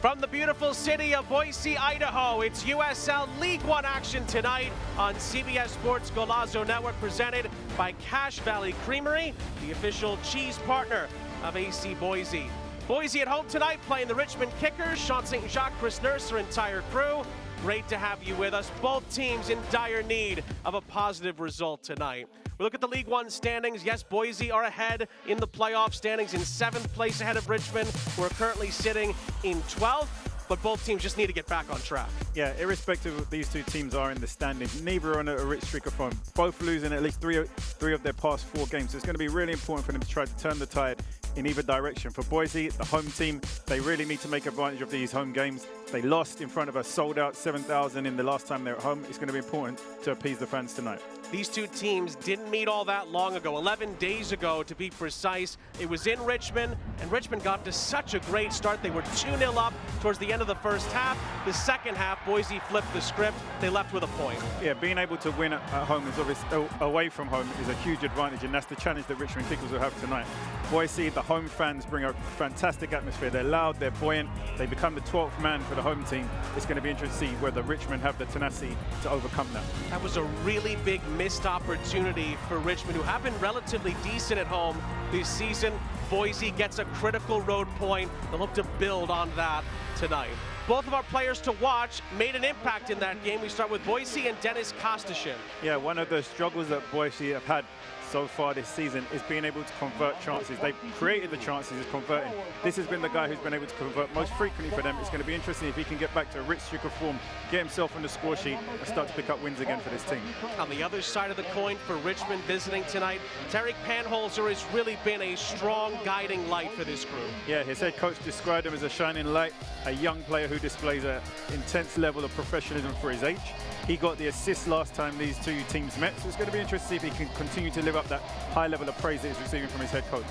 From the beautiful city of Boise, Idaho, it's USL League One action tonight on CBS Sports Golazo Network, presented by Cache Valley Creamery, the official cheese partner of AC Boise. Boise at home tonight, playing the Richmond Kickers. Sean St. Jacques, Chris Nurse, our entire crew. Great to have you with us. Both teams in dire need of a positive result tonight. We look at the League One standings. Yes, Boise are ahead in the playoff standings, in 7th place ahead of Richmond. We're currently sitting in 12th, but both teams just need to get back on track. Yeah, irrespective of these two teams are in the standings, neither are on a rich streak of form. Both losing at least three of their past 4 games. So it's going to be really important for them to try to turn the tide in either direction. For Boise, the home team, they really need to make advantage of these home games. They lost in front of a sold-out 7,000 in the last time they were at home. It's going to be important to appease the fans tonight. These two teams didn't meet all that long ago, 11 days ago to be precise. It was in Richmond, and Richmond got to such a great start. They were 2-0 up towards the end of the first half. The second half, Boise flipped the script. They left with a point. Yeah, being able to win at home is obviously, away from home is a huge advantage, and that's the challenge that Richmond Kickers will have tonight. Boise, the home fans bring a fantastic atmosphere. They're loud, they're buoyant. They become the 12th man for the home team. It's going to be interesting to see whether Richmond have the tenacity to overcome that. That was a really big missed opportunity for Richmond, who have been relatively decent at home this season. Boise gets a critical road point. They'll look to build on that tonight. Both of our players to watch made an impact in that game. We start with Boise and Dennis Kostashin. Yeah, one of the struggles that Boise have had so far this season is being able to convert chances. They've created the chances, is converting. This has been the guy who's been able to convert most frequently for them. It's going to be interesting if he can get back to a rich streak of form, get himself on the score sheet, and start to pick up wins again for this team. On the other side of the coin for Richmond visiting tonight, Tarek Panholzer has really been a strong guiding light for this group. Yeah, his head coach described him as a shining light, a young player who displays an intense level of professionalism for his age. He got the assist last time these two teams met, so it's going to be interesting to see if he can continue to live up that high level of praise that he's receiving from his head coach.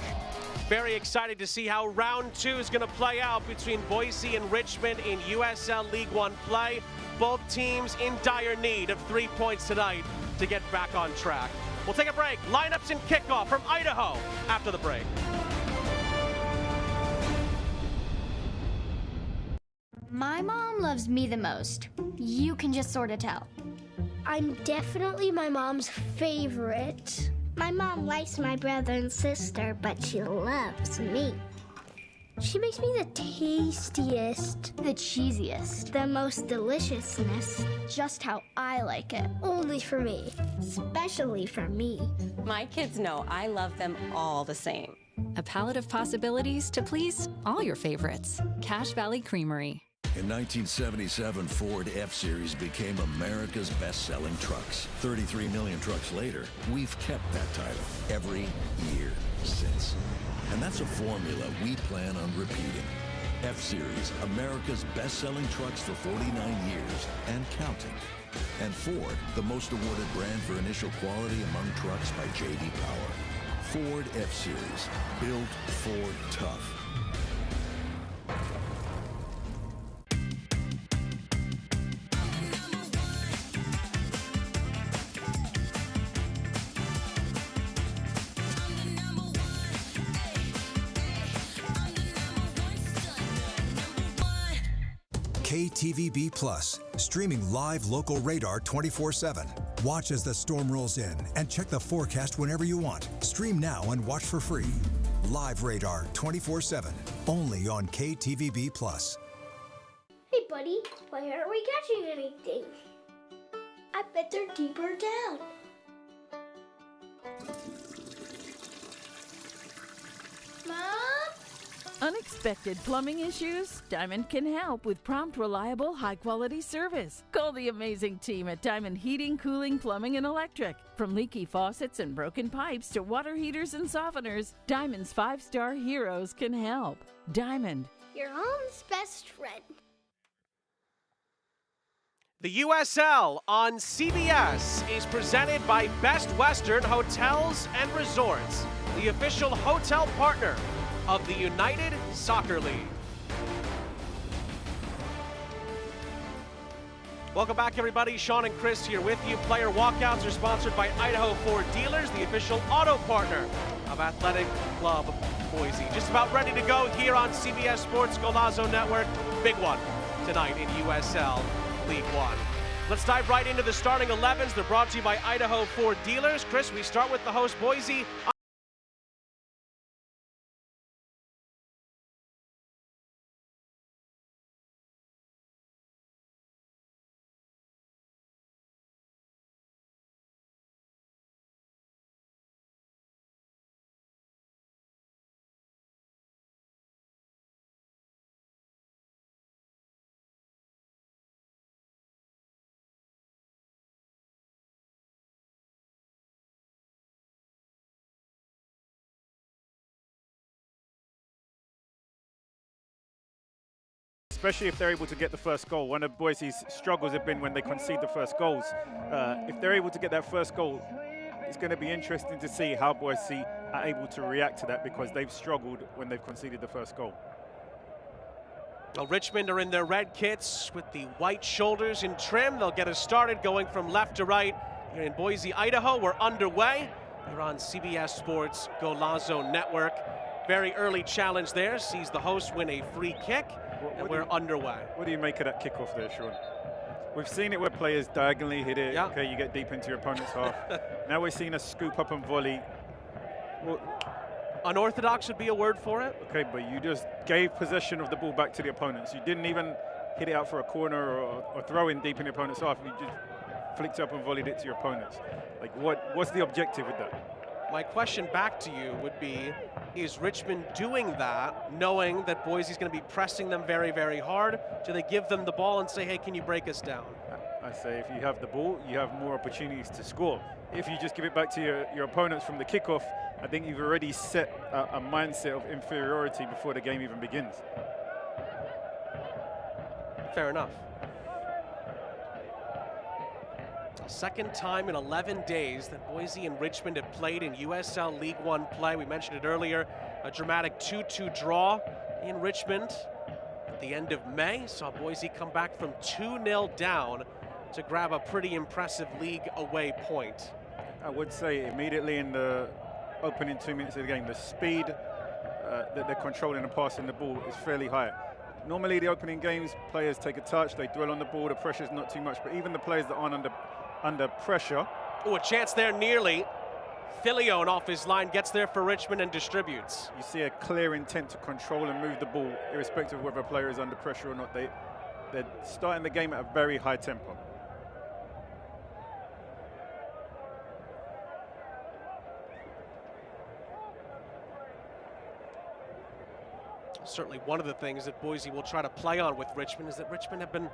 Very excited to see how round 2 is going to play out between Boise and Richmond in USL League One play. Both teams in dire need of 3 points tonight to get back on track. We'll take a break. Lineups and kickoff from Idaho after the break. My mom loves me the most. You can just sort of tell. I'm definitely my mom's favorite. My mom likes my brother and sister, but she loves me. She makes me the tastiest, The cheesiest. the most deliciousness, Just how I like it. only for me, especially for me. My kids know I love them all the same. A palette of possibilities to please all your favorites. Cache Valley Creamery. In 1977, Ford F-Series became America's best-selling trucks. 33 million trucks later, we've kept that title every year since. And that's a formula we plan on repeating. F-Series, America's best-selling trucks for 49 years and counting. And Ford, the most awarded brand for initial quality among trucks by J.D. Power. Ford F-Series, built Ford tough. KTVB Plus, streaming live local radar 24/7. Watch as the storm rolls in and check the forecast whenever you want. Stream now and watch for free. Live radar 24/7, only on KTVB Plus. Hey buddy, why aren't we catching anything? I bet they're deeper down. Mom? Unexpected plumbing issues? Diamond can help with prompt, reliable, high-quality service. Call the amazing team at Diamond Heating, Cooling, Plumbing, and Electric. From leaky faucets and broken pipes to water heaters and softeners, Diamond's 5-star heroes can help. Diamond. Your home's best friend. The USL on CBS is presented by Best Western Hotels and Resorts, the official hotel partner of the United Soccer League. Welcome back, everybody. Sean and Chris here with you. Player walkouts are sponsored by Idaho Ford Dealers, the official auto partner of Athletic Club Boise. Just about ready to go here on CBS Sports Golazo Network. Big one tonight in USL League One. Let's dive right into the starting 11s. They're brought to you by Idaho Ford Dealers. Chris, we start with the host, Boise. Especially if they're able to get the first goal. One of Boise's struggles have been when they concede the first goals. If they're able to get that first goal, it's going to be interesting to see how Boise are able to react to that, because they've struggled when they've conceded the first goal. Well, Richmond are in their red kits with the white shoulders in trim. They'll get us started going from left to right here in Boise, Idaho. We're underway. You're on CBS Sports Golazo Network. Very early challenge there. Sees the host win a free kick. And we're underway. What do you make of that kickoff there, Sean? We've seen it where players diagonally hit it. Yeah. Okay, you get deep into your opponent's half. Now we're seeing a scoop up and volley. Well, unorthodox would be a word for it. Okay, but you just gave possession of the ball back to the opponents. You didn't even hit it out for a corner or throw in deep in the opponent's half. You just flicked up and volleyed it to your opponents. Like, what's the objective with that? My question back to you would be, is Richmond doing that knowing that Boise's going to be pressing them very, very hard? Do they give them the ball and say, hey, can you break us down? I say if you have the ball, you have more opportunities to score. If you just give it back to your opponents from the kickoff, I think you've already set a mindset of inferiority before the game even begins. Fair enough. Second time in 11 days that Boise and Richmond have played in USL League One play. We mentioned it earlier, a dramatic 2-2 draw in Richmond at the end of May. Saw Boise come back from 2-0 down to grab a pretty impressive league away point. I would say immediately in the opening 2 minutes of the game, the speed that they're controlling and passing the ball is fairly high. Normally the opening games, players take a touch, they dwell on the ball, the pressure's not too much, but even the players that aren't under pressure. Oh, a chance there nearly. Filion off his line gets there for Richmond and distributes. You see a clear intent to control and move the ball, irrespective of whether a player is under pressure or not. They're starting the game at a very high tempo. Certainly one of the things that Boise will try to play on with Richmond is that Richmond have been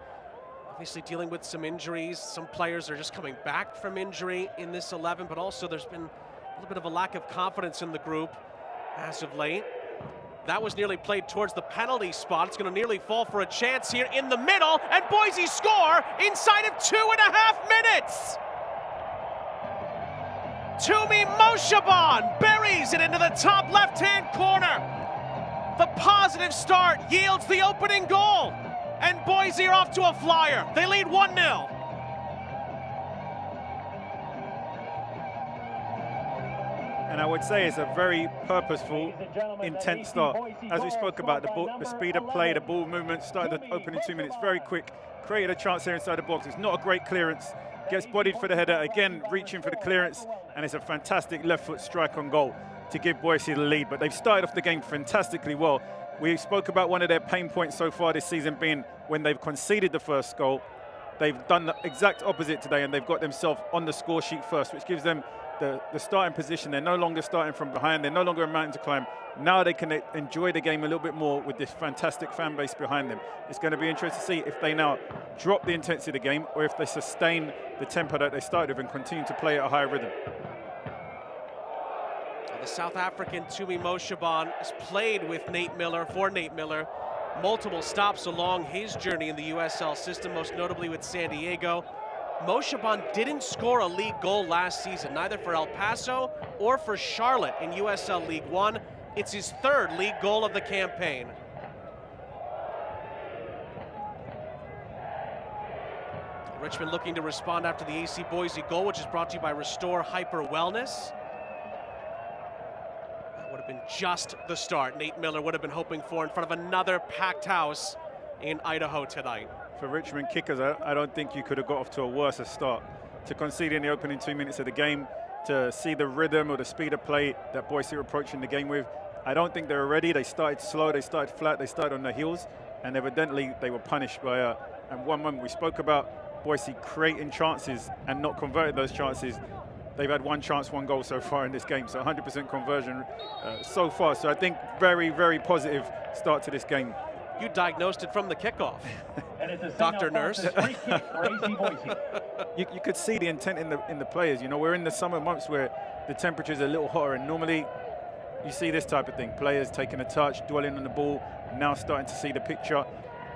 obviously dealing with some injuries. Some players are just coming back from injury in this 11, but also there's been a little bit of a lack of confidence in the group as of late. That was nearly played towards the penalty spot. It's going to nearly fall for a chance here in the middle, and Boise score inside of 2.5 minutes. Tumi Moshaban buries it into the top left-hand corner. The positive start yields the opening goal, and Boise are off to a flyer. They lead 1-0. And I would say it's a very purposeful, intense start. As we spoke about, the speed of play, the ball movement, started the opening 2 minutes very quick, created a chance here inside the box. It's not a great clearance, gets bodied for the header, again reaching for the clearance, and it's a fantastic left foot strike on goal to give Boise the lead. But they've started off the game fantastically well. We spoke about one of their pain points so far this season being when they've conceded the first goal. They've done the exact opposite today, and they've got themselves on the score sheet first, which gives them the starting position. They're no longer starting from behind. They're no longer a mountain to climb. Now they can enjoy the game a little bit more with this fantastic fan base behind them. It's going to be interesting to see if they now drop the intensity of the game or if they sustain the tempo that they started with and continue to play at a higher rhythm. The South African Tumi Moshaban has played with Nate Miller, for Nate Miller, multiple stops along his journey in the USL system, most notably with San Diego. Moshaban didn't score a league goal last season, neither for El Paso or for Charlotte in USL League One. It's his third league goal of the campaign. Richmond looking to respond after the AC Boise goal, which is brought to you by Restore Hyper Wellness. That would have been just the start. Nate Miller would have been hoping for in front of another packed house in Idaho tonight. For Richmond kickers, I don't think you could have got off to a worse start. To concede in the opening 2 minutes of the game, to see the rhythm or the speed of play that Boise are approaching the game with, I don't think they were ready. They started slow, they started flat, they started on their heels, and evidently they were punished by and one moment we spoke about Boise creating chances and not converting those chances. They've had one chance, one goal so far in this game, so 100% conversion so far. So I think very, very positive start to this game. You diagnosed it from the kickoff, Dr. Nurse. You could see the intent in the players. You know, we're in the summer months where the temperature's a little hotter, and normally you see this type of thing. Players taking a touch, dwelling on the ball, now starting to see the picture.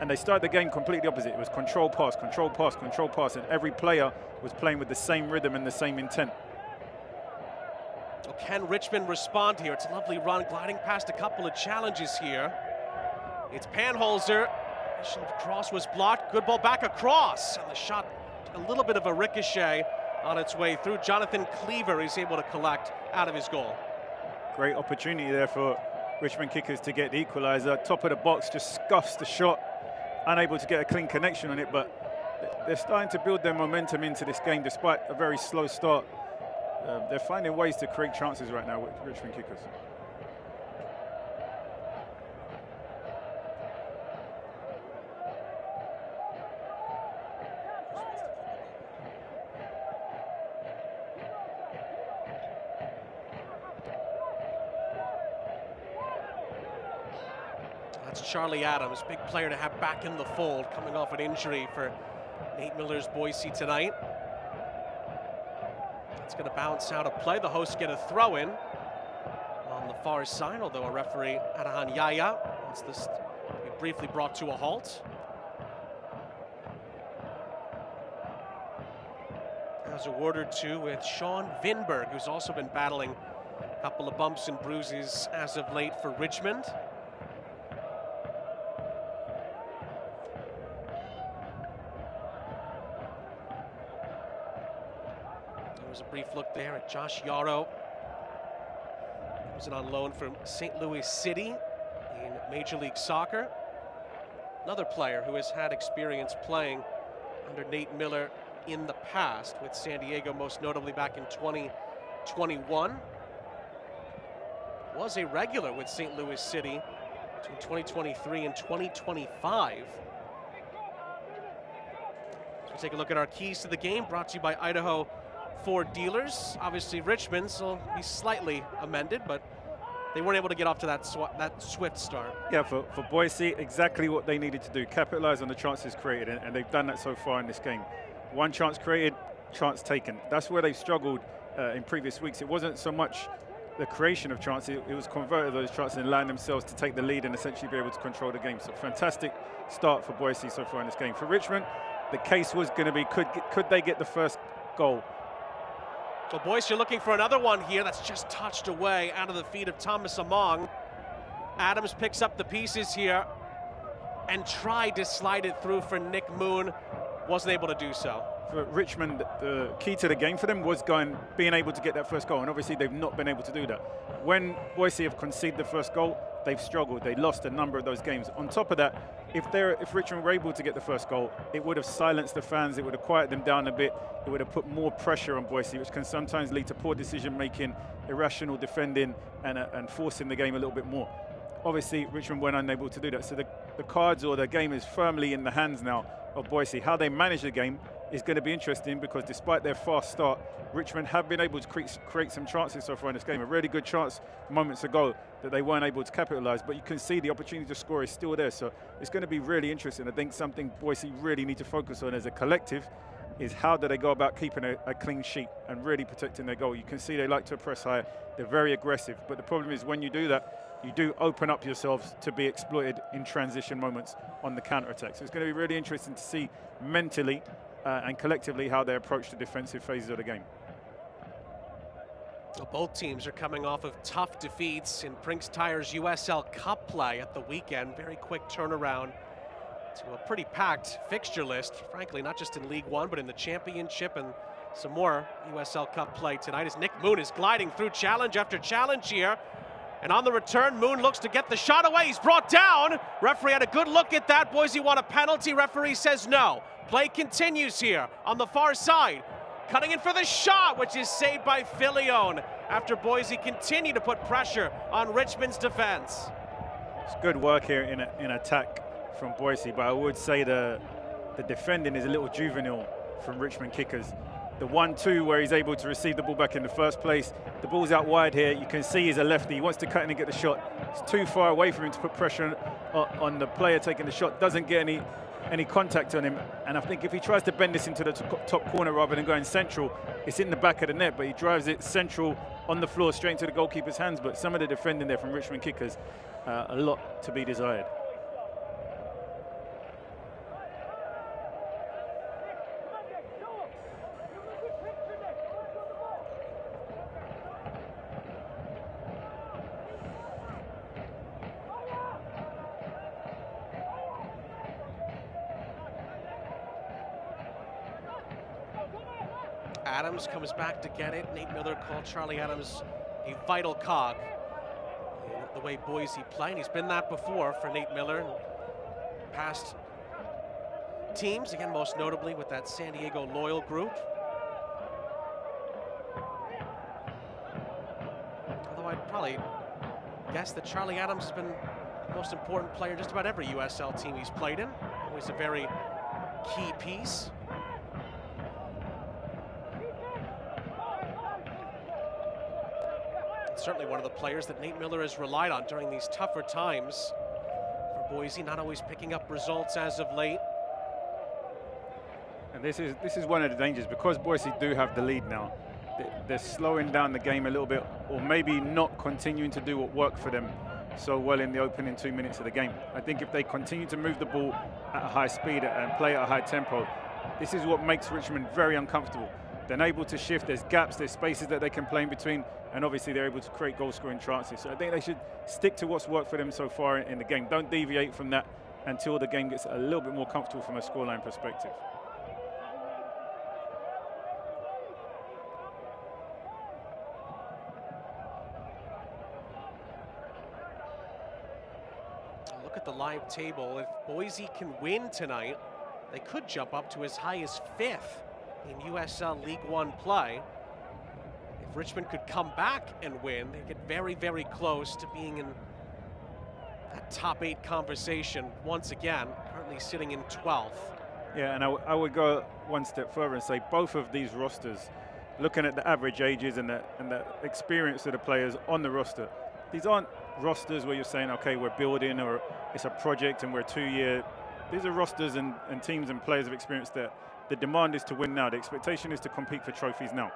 And they started the game completely opposite. It was control pass, control pass, control pass, and every player was playing with the same rhythm and the same intent. Well, can Richmond respond here? It's a lovely run, gliding past a couple of challenges here. It's Panholzer. Initial cross was blocked. Good ball back across. And the shot, a little bit of a ricochet on its way through. Jonathan Cleaver is able to collect out of his goal. Great opportunity there for Richmond kickers to get the equalizer. Top of the box, just scuffs the shot. Unable to get a clean connection on it, but they're starting to build their momentum into this game despite a very slow start. They're finding ways to create chances right now with Richmond kickers. That's Charlie Adams, big player to have back in the fold, coming off an injury for Nate Miller's Boise tonight. It's going to bounce out of play. The hosts get a throw in on the far side, although a referee, Arahan Yaya, wants this to be briefly brought to a halt. There's a word or two with Sean Vinberg, who's also been battling a couple of bumps and bruises as of late for Richmond. There was a brief look there at Josh Yarrow. He was on loan from St. Louis City in Major League Soccer. Another player who has had experience playing under Nate Miller in the past with San Diego, most notably back in 2021. Was a regular with St. Louis City between 2023 and 2025. So we'll take a look at our keys to the game, brought to you by Idaho Ford dealers. Obviously Richmond's will be slightly amended, but they weren't able to get off to that swift start. Yeah, for Boise, exactly what they needed to do, capitalize on the chances created, and they've done that so far in this game. One chance created, chance taken. That's where they've struggled in previous weeks. It wasn't so much the creation of chances, it was converting those chances and allowing themselves to take the lead and essentially be able to control the game. So fantastic start for Boise so far in this game. For Richmond, the case was going to be, could they get the first goal? So Boise, you're looking for another one here that's just touched away out of the feet of Thomas Among. Adams picks up the pieces here and tried to slide it through for Nick Moon. Wasn't able to do so. For Richmond, the key to the game for them was being able to get that first goal, and obviously they've not been able to do that. When Boise have conceded the first goal, they've struggled. They lost a number of those games. On top of that, if Richmond were able to get the first goal, it would have silenced the fans, it would have quieted them down a bit, it would have put more pressure on Boise, which can sometimes lead to poor decision-making, irrational defending, and forcing the game a little bit more. Obviously, Richmond weren't unable to do that, so the cards or the game is firmly in the hands now of Boise. How they manage the game is going to be interesting, because despite their fast start, Richmond have been able to create some chances so far in this game. A really good chance moments ago that they weren't able to capitalize, but you can see the opportunity to score is still there. So it's going to be really interesting. I think something Boise really need to focus on as a collective is how do they go about keeping a clean sheet and really protecting their goal. You can see they like to press high. They're very aggressive, but the problem is when you do that, you do open up yourselves to be exploited in transition moments on the counter-attack. So it's going to be really interesting to see mentally and collectively how they approach the defensive phases of the game. Well, both teams are coming off of tough defeats in Brinks Tire's USL Cup play at the weekend. Very quick turnaround to a pretty packed fixture list, frankly, not just in League One, but in the Championship, and some more USL Cup play tonight as Nick Moon is gliding through challenge after challenge here. And on the return, Moon looks to get the shot away. He's brought down. Referee had a good look at that. Boise want a penalty. Referee says no. Play continues here on the far side. Cutting in for the shot, which is saved by Filion after Boise continue to put pressure on Richmond's defense. It's good work here in attack from Boise, but I would say the defending is a little juvenile from Richmond kickers. The 1-2 where he's able to receive the ball back in the first place. The ball's out wide here. You can see he's a lefty. He wants to cut in and get the shot. It's too far away for him to put pressure on the player taking the shot. Doesn't get any contact on him. And I think if he tries to bend this into the top corner rather than going central, it's in the back of the net, but he drives it central on the floor straight into the goalkeeper's hands. But some of the defending there from Richmond kickers, a lot to be desired. Adams comes back to get it. Nate Miller called Charlie Adams a vital cog in the way Boise play. And he's been that before for Nate Miller in past teams, again, most notably with that San Diego Loyal group. Although I'd probably guess that Charlie Adams has been the most important player in just about every USL team he's played in. Always a very key piece. Certainly one of the players that Nate Miller has relied on during these tougher times for Boise, not always picking up results as of late. And this is one of the dangers, because Boise do have the lead now. They're slowing down the game a little bit, or maybe not continuing to do what worked for them so well in the opening 2 minutes of the game. I think if they continue to move the ball at a high speed and play at a high tempo, this is what makes Richmond very uncomfortable. They're able to shift, there's gaps, there's spaces that they can play in between, and obviously they're able to create goal-scoring chances. So I think they should stick to what's worked for them so far in the game. Don't deviate from that until the game gets a little bit more comfortable from a scoreline perspective. Look at the live table. If Boise can win tonight, they could jump up to as high as 5th in USL League One play. If Richmond could come back and win, they get very, very close to being in that top 8 conversation once again, currently sitting in 12th. Yeah, and I would go one step further and say both of these rosters, looking at the average ages and the experience of the players on the roster, these aren't rosters where you're saying, okay, we're building or it's a project and we're 2 year. These are rosters and teams and players of experience that the demand is to win now. The expectation is to compete for trophies now.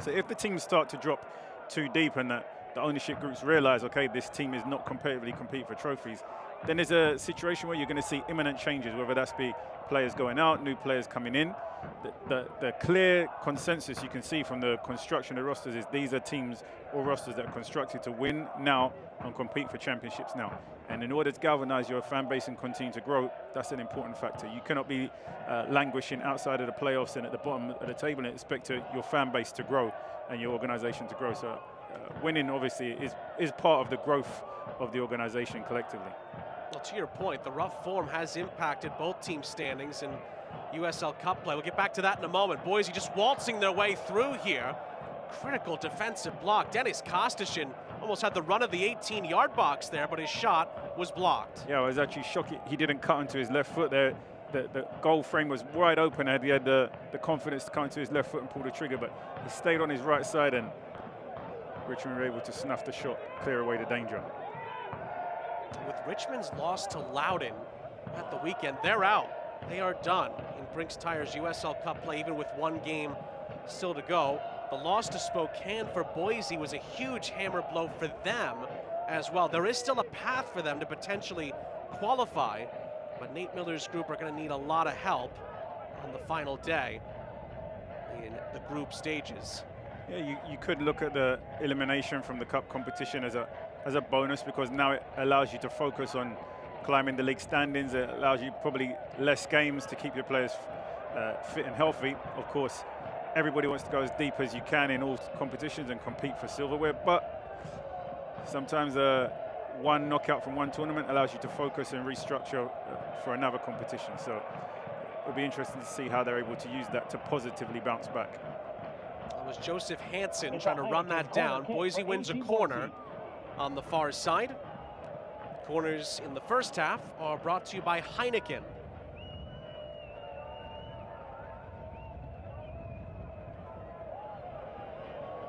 So if the teams start to drop too deep and the ownership groups realize, okay, this team is not competitively competing for trophies, then there's a situation where you're going to see imminent changes, whether that's be players going out, new players coming in. The clear consensus you can see from the construction of rosters is these are teams or rosters that are constructed to win now and compete for championships now. And in order to galvanize your fan base and continue to grow, that's an important factor. You cannot be languishing outside of the playoffs and at the bottom of the table and expect your fan base to grow and your organization to grow. So winning obviously is part of the growth of the organization collectively. Well, to your point, the rough form has impacted both team standings in USL Cup play. We'll get back to that in a moment. Boise just waltzing their way through here. Critical defensive block. Dennis Kostashin almost had the run of the 18-yard box there, but his shot was blocked. Yeah, I was actually shocked he didn't cut onto his left foot there. The goal frame was wide open and he had the confidence to cut onto his left foot and pull the trigger, but he stayed on his right side and Richmond were able to snuff the shot, clear away the danger. With Richmond's loss to Loudoun at the weekend, they're out. They are done in Brinks Tire's USL Cup play, even with one game still to go. The loss to Spokane for Boise was a huge hammer blow for them as well. There is still a path for them to potentially qualify, but Nate Miller's group are going to need a lot of help on the final day in the group stages. Yeah, you could look at the elimination from the cup competition as a bonus, because now it allows you to focus on climbing the league standings. It allows you probably less games to keep your players fit and healthy. Of course, everybody wants to go as deep as you can in all competitions and compete for silverware, but Sometimes one knockout from one tournament allows you to focus and restructure for another competition. So it'll be interesting to see how they're able to use that to positively bounce back. It was Joseph Hansen trying to run that down. Boise wins a corner on the far side. Corners in the first half are brought to you by Heineken.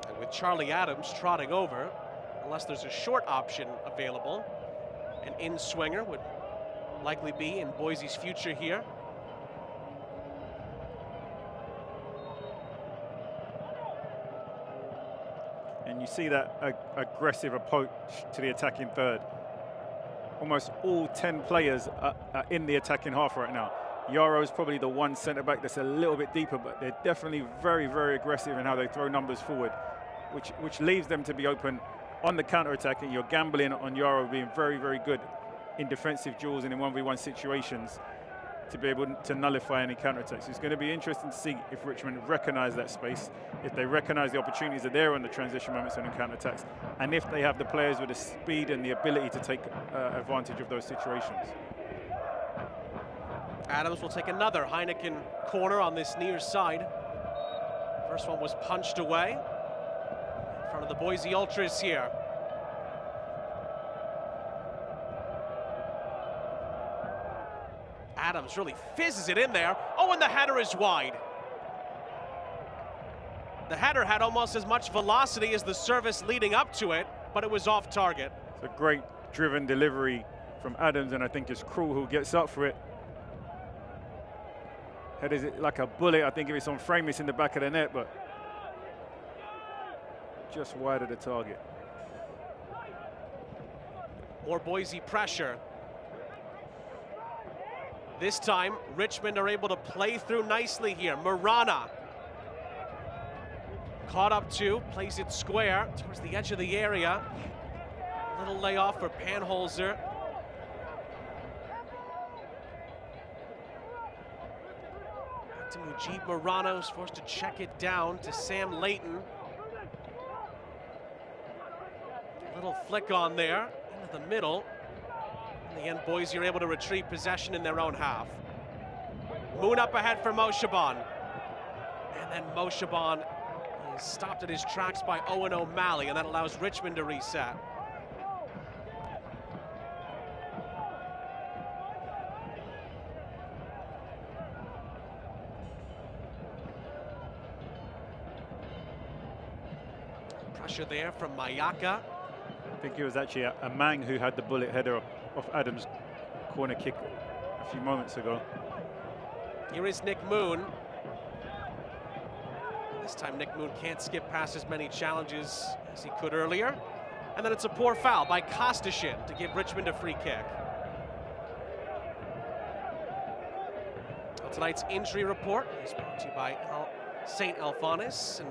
And with Charlie Adams trotting over, unless there's a short option available, an in-swinger would likely be in Boise's future here. And you see that aggressive approach to the attacking third. Almost all 10 players are in the attacking half right now. Yaro's probably the one centre-back that's a little bit deeper, but they're definitely very, very aggressive in how they throw numbers forward, which leaves them to be open on the counter-attack, and you're gambling on Yaro being very, very good in defensive duels and in 1v1 situations to be able to nullify any counter-attacks. It's going to be interesting to see if Richmond recognize that space, if they recognize the opportunities that are there on the transition moments and in counter-attacks, and if they have the players with the speed and the ability to take advantage of those situations. Adams will take another Heineken corner on this near side. First one was punched away in front of the Boise Ultras here. Adams really fizzes it in there. Oh, and the header is wide. The header had almost as much velocity as the service leading up to it, but it was off target. It's a great driven delivery from Adams, and I think it's Krul who gets up for it. Headers it like a bullet. I think if it's on frame, it's in the back of the net, but just wide of the target. More Boise pressure. This time, Richmond are able to play through nicely here. Marana caught up to, plays it square towards the edge of the area. Little layoff for Panholzer. Back to Mujib Marana, who's forced to check it down to Sam Layton. Little flick on there into the middle. In the end, Boise are able to retrieve possession in their own half. Moon up ahead for Moshaban. And then Moshaban is stopped at his tracks by Owen O'Malley, and that allows Richmond to reset. Pressure there from Mayaka. I think it was actually a Mang who had the bullet header off Adams' corner kick a few moments ago. Here is Nick Moon. This time Nick Moon can't skip past as many challenges as he could earlier. And then it's a poor foul by Kostashin to give Richmond a free kick. Well, tonight's injury report is brought to you by St. Alphonsus. And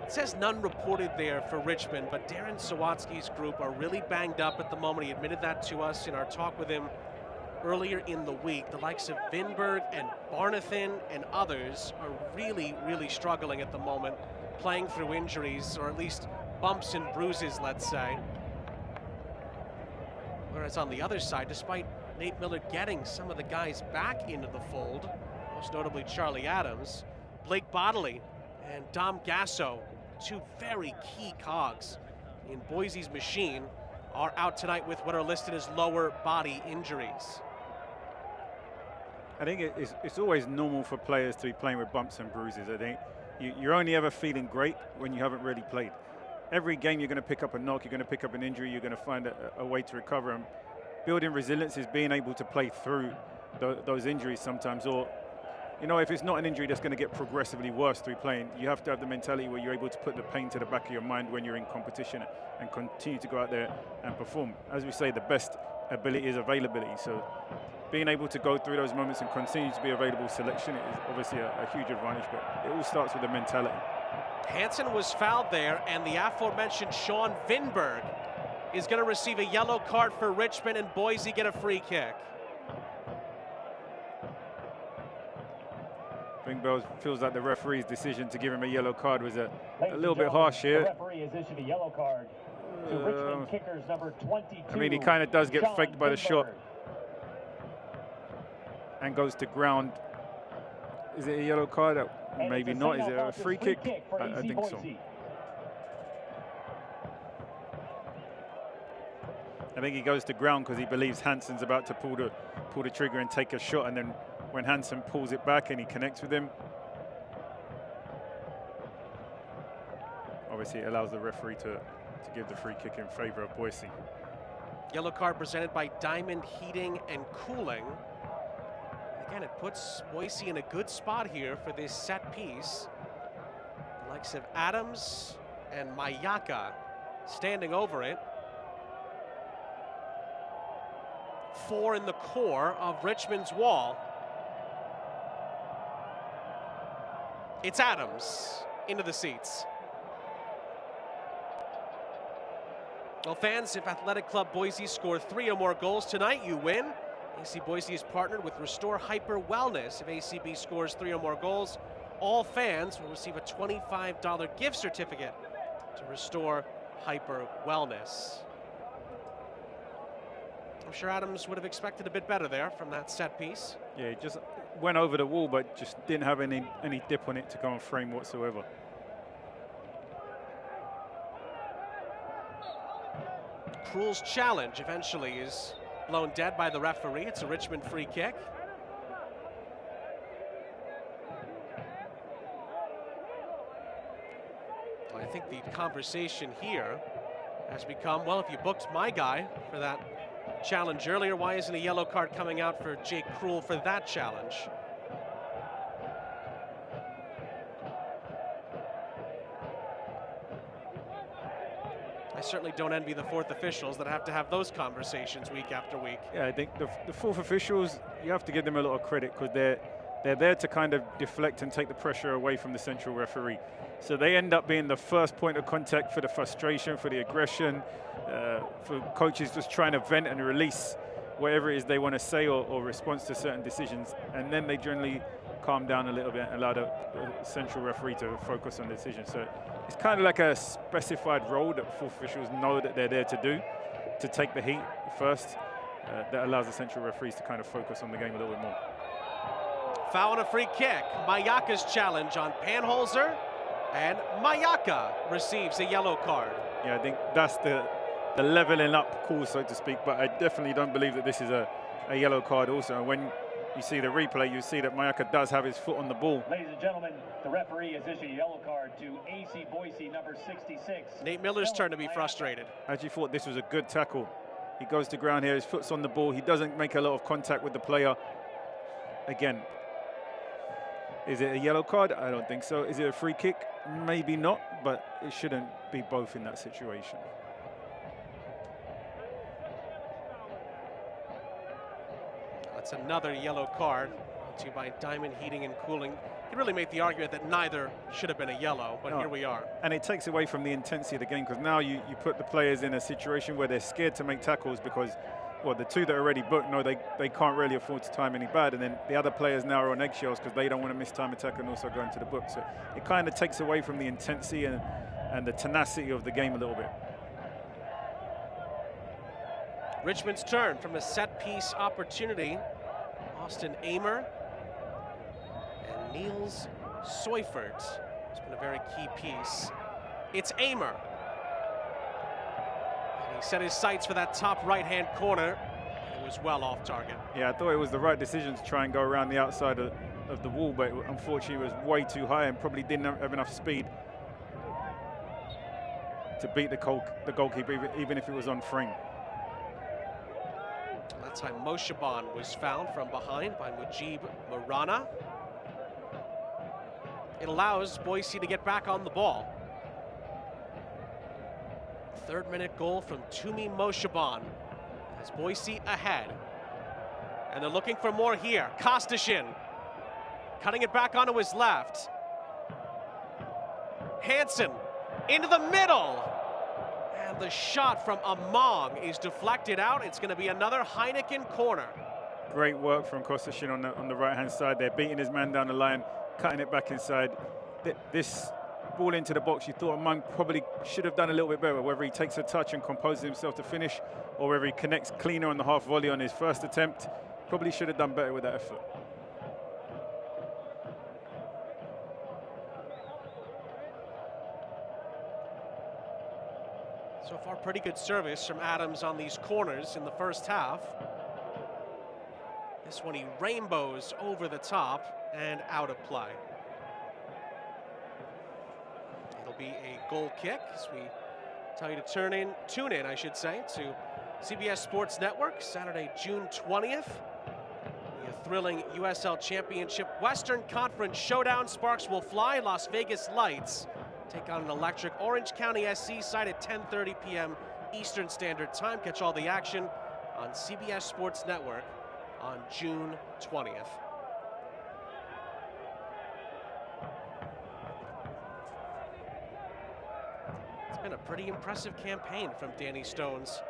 it says none reported there for Richmond, but Darren Sawatsky's group are really banged up at the moment. He admitted that to us in our talk with him earlier in the week. The likes of Vinberg and Barnathan and others are really, really struggling at the moment, playing through injuries, or at least bumps and bruises, let's say. Whereas on the other side, despite Nate Miller getting some of the guys back into the fold, most notably Charlie Adams, Blake Bodley and Dom Gasso, two very key cogs in Boise's machine, are out tonight with what are listed as lower body injuries. I think it's always normal for players to be playing with bumps and bruises. I think you're only ever feeling great when you haven't really played. Every game you're going to pick up a knock, you're going to pick up an injury, you're going to find a way to recover. And building resilience is being able to play through those injuries sometimes. Or, you know, if it's not an injury that's going to get progressively worse through playing, you have to have the mentality where you're able to put the pain to the back of your mind when you're in competition and continue to go out there and perform. As we say, the best ability is availability. So being able to go through those moments and continue to be available selection is obviously a huge advantage, but it all starts with the mentality. Hansen was fouled there, and the aforementioned Sean Vinberg is going to receive a yellow card for Richmond, and Boise get a free kick. Vinberg feels like the referee's decision to give him a yellow card was a little bit harsh here. The referee has issued a yellow card. to Richmond kickers number 22. I mean, he kind of does get John faked by the shot Gainbridge. and goes to ground. Is it a yellow card? And Maybe it's not. Is it send-off a free kick? for I AC think so. Boise. I think he goes to ground because he believes Hansen's about to pull the trigger and take a shot, and then when Hansen pulls it back and he connects with him, obviously it allows the referee to give the free kick in favor of Boise. Yellow card presented by Diamond Heating and Cooling. Again, it puts Boise in a good spot here for this set piece. The likes of Adams and Mayaka standing over it. 4 in the core of Richmond's wall. It's Adams into the seats. Well, fans, if Athletic Club Boise score 3 or more goals tonight, you win. AC Boise is partnered with Restore Hyper Wellness. If ACB scores 3 or more goals, all fans will receive a $25 gift certificate to Restore Hyper Wellness. I'm sure Adams would have expected a bit better there from that set piece. Yeah, he just went over the wall, but just didn't have any dip on it to go and frame whatsoever. Krul's challenge eventually is blown dead by the referee. It's a Richmond free kick. I think the conversation here has become, well, if you booked my guy for that challenge earlier, why isn't a yellow card coming out for Jake Krul for that challenge? I certainly don't envy the fourth officials that have to have those conversations week after week. Yeah, I think the fourth officials, you have to give them a lot of credit because they're there to kind of deflect and take the pressure away from the central referee. So they end up being the first point of contact for the frustration, for the aggression, for coaches just trying to vent and release whatever it is they want to say or response to certain decisions. And then they generally calm down a little bit and allow the central referee to focus on the decision. So it's kind of like a specified role that fourth officials know that they're there to do, to take the heat first. That allows the central referees to kind of focus on the game a little bit more. Foul and a free kick. Mayaka's challenge on Panholzer, and Mayaka receives a yellow card. Yeah, I think that's the leveling up call, so to speak, but I definitely don't believe that this is a yellow card also. And when you see the replay, you see that Mayaka does have his foot on the ball. Ladies and gentlemen, the referee has issued a yellow card to AC Boise number 66. Nate Miller's turn to be frustrated. I actually thought this was a good tackle. He goes to ground here, his foot's on the ball. He doesn't make a lot of contact with the player. Again, is it a yellow card? I don't think so. Is it a free kick? Maybe not, but it shouldn't be both in that situation. That's another yellow card brought to you by Diamond Heating and Cooling. You can really make the argument that neither should have been a yellow, but here we are. And it takes away from the intensity of the game because now you put the players in a situation where they're scared to make tackles because, well, the two that are already booked know they can't really afford to time any bad, and then the other players now are on eggshells because they don't want to miss time attack and also go into the book. So it kind of takes away from the intensity and the tenacity of the game a little bit. Richmond's turn from a set-piece opportunity. Austin Amer and Niels Seufert. It's been a very key piece. It's Amer. And he set his sights for that top right-hand corner. It was well off target. Yeah, I thought it was the right decision to try and go around the outside of the wall, but unfortunately it was way too high and probably didn't have enough speed to beat the goalkeeper, even if it was on frame. That time Moshaban was found from behind by Mujib Marana. It allows Boise to get back on the ball. Third-minute goal from Tumi Moshaban as Boise ahead. And they're looking for more here. Kostashin cutting it back onto his left. Hansen into the middle. And the shot from Among is deflected out. It's going to be another Heineken corner. Great work from Kostashin on the right-hand side there, beating his man down the line, cutting it back inside. This ball into the box, you thought Amang probably should have done a little bit better, whether he takes a touch and composes himself to finish, or whether he connects cleaner on the half volley on his first attempt. Probably should have done better with that effort. So far, pretty good service from Adams on these corners in the first half. This one he rainbows over the top and out of play. It'll be a goal kick as we tell you to tune in, I should say, to CBS Sports Network, Saturday, June 20th. A thrilling USL Championship Western Conference showdown. Sparks will fly. Las Vegas Lights take on an electric Orange County SC side at 10:30 p.m. Eastern Standard Time. Catch all the action on CBS Sports Network on June 20th. It's been a pretty impressive campaign from Danny Stone's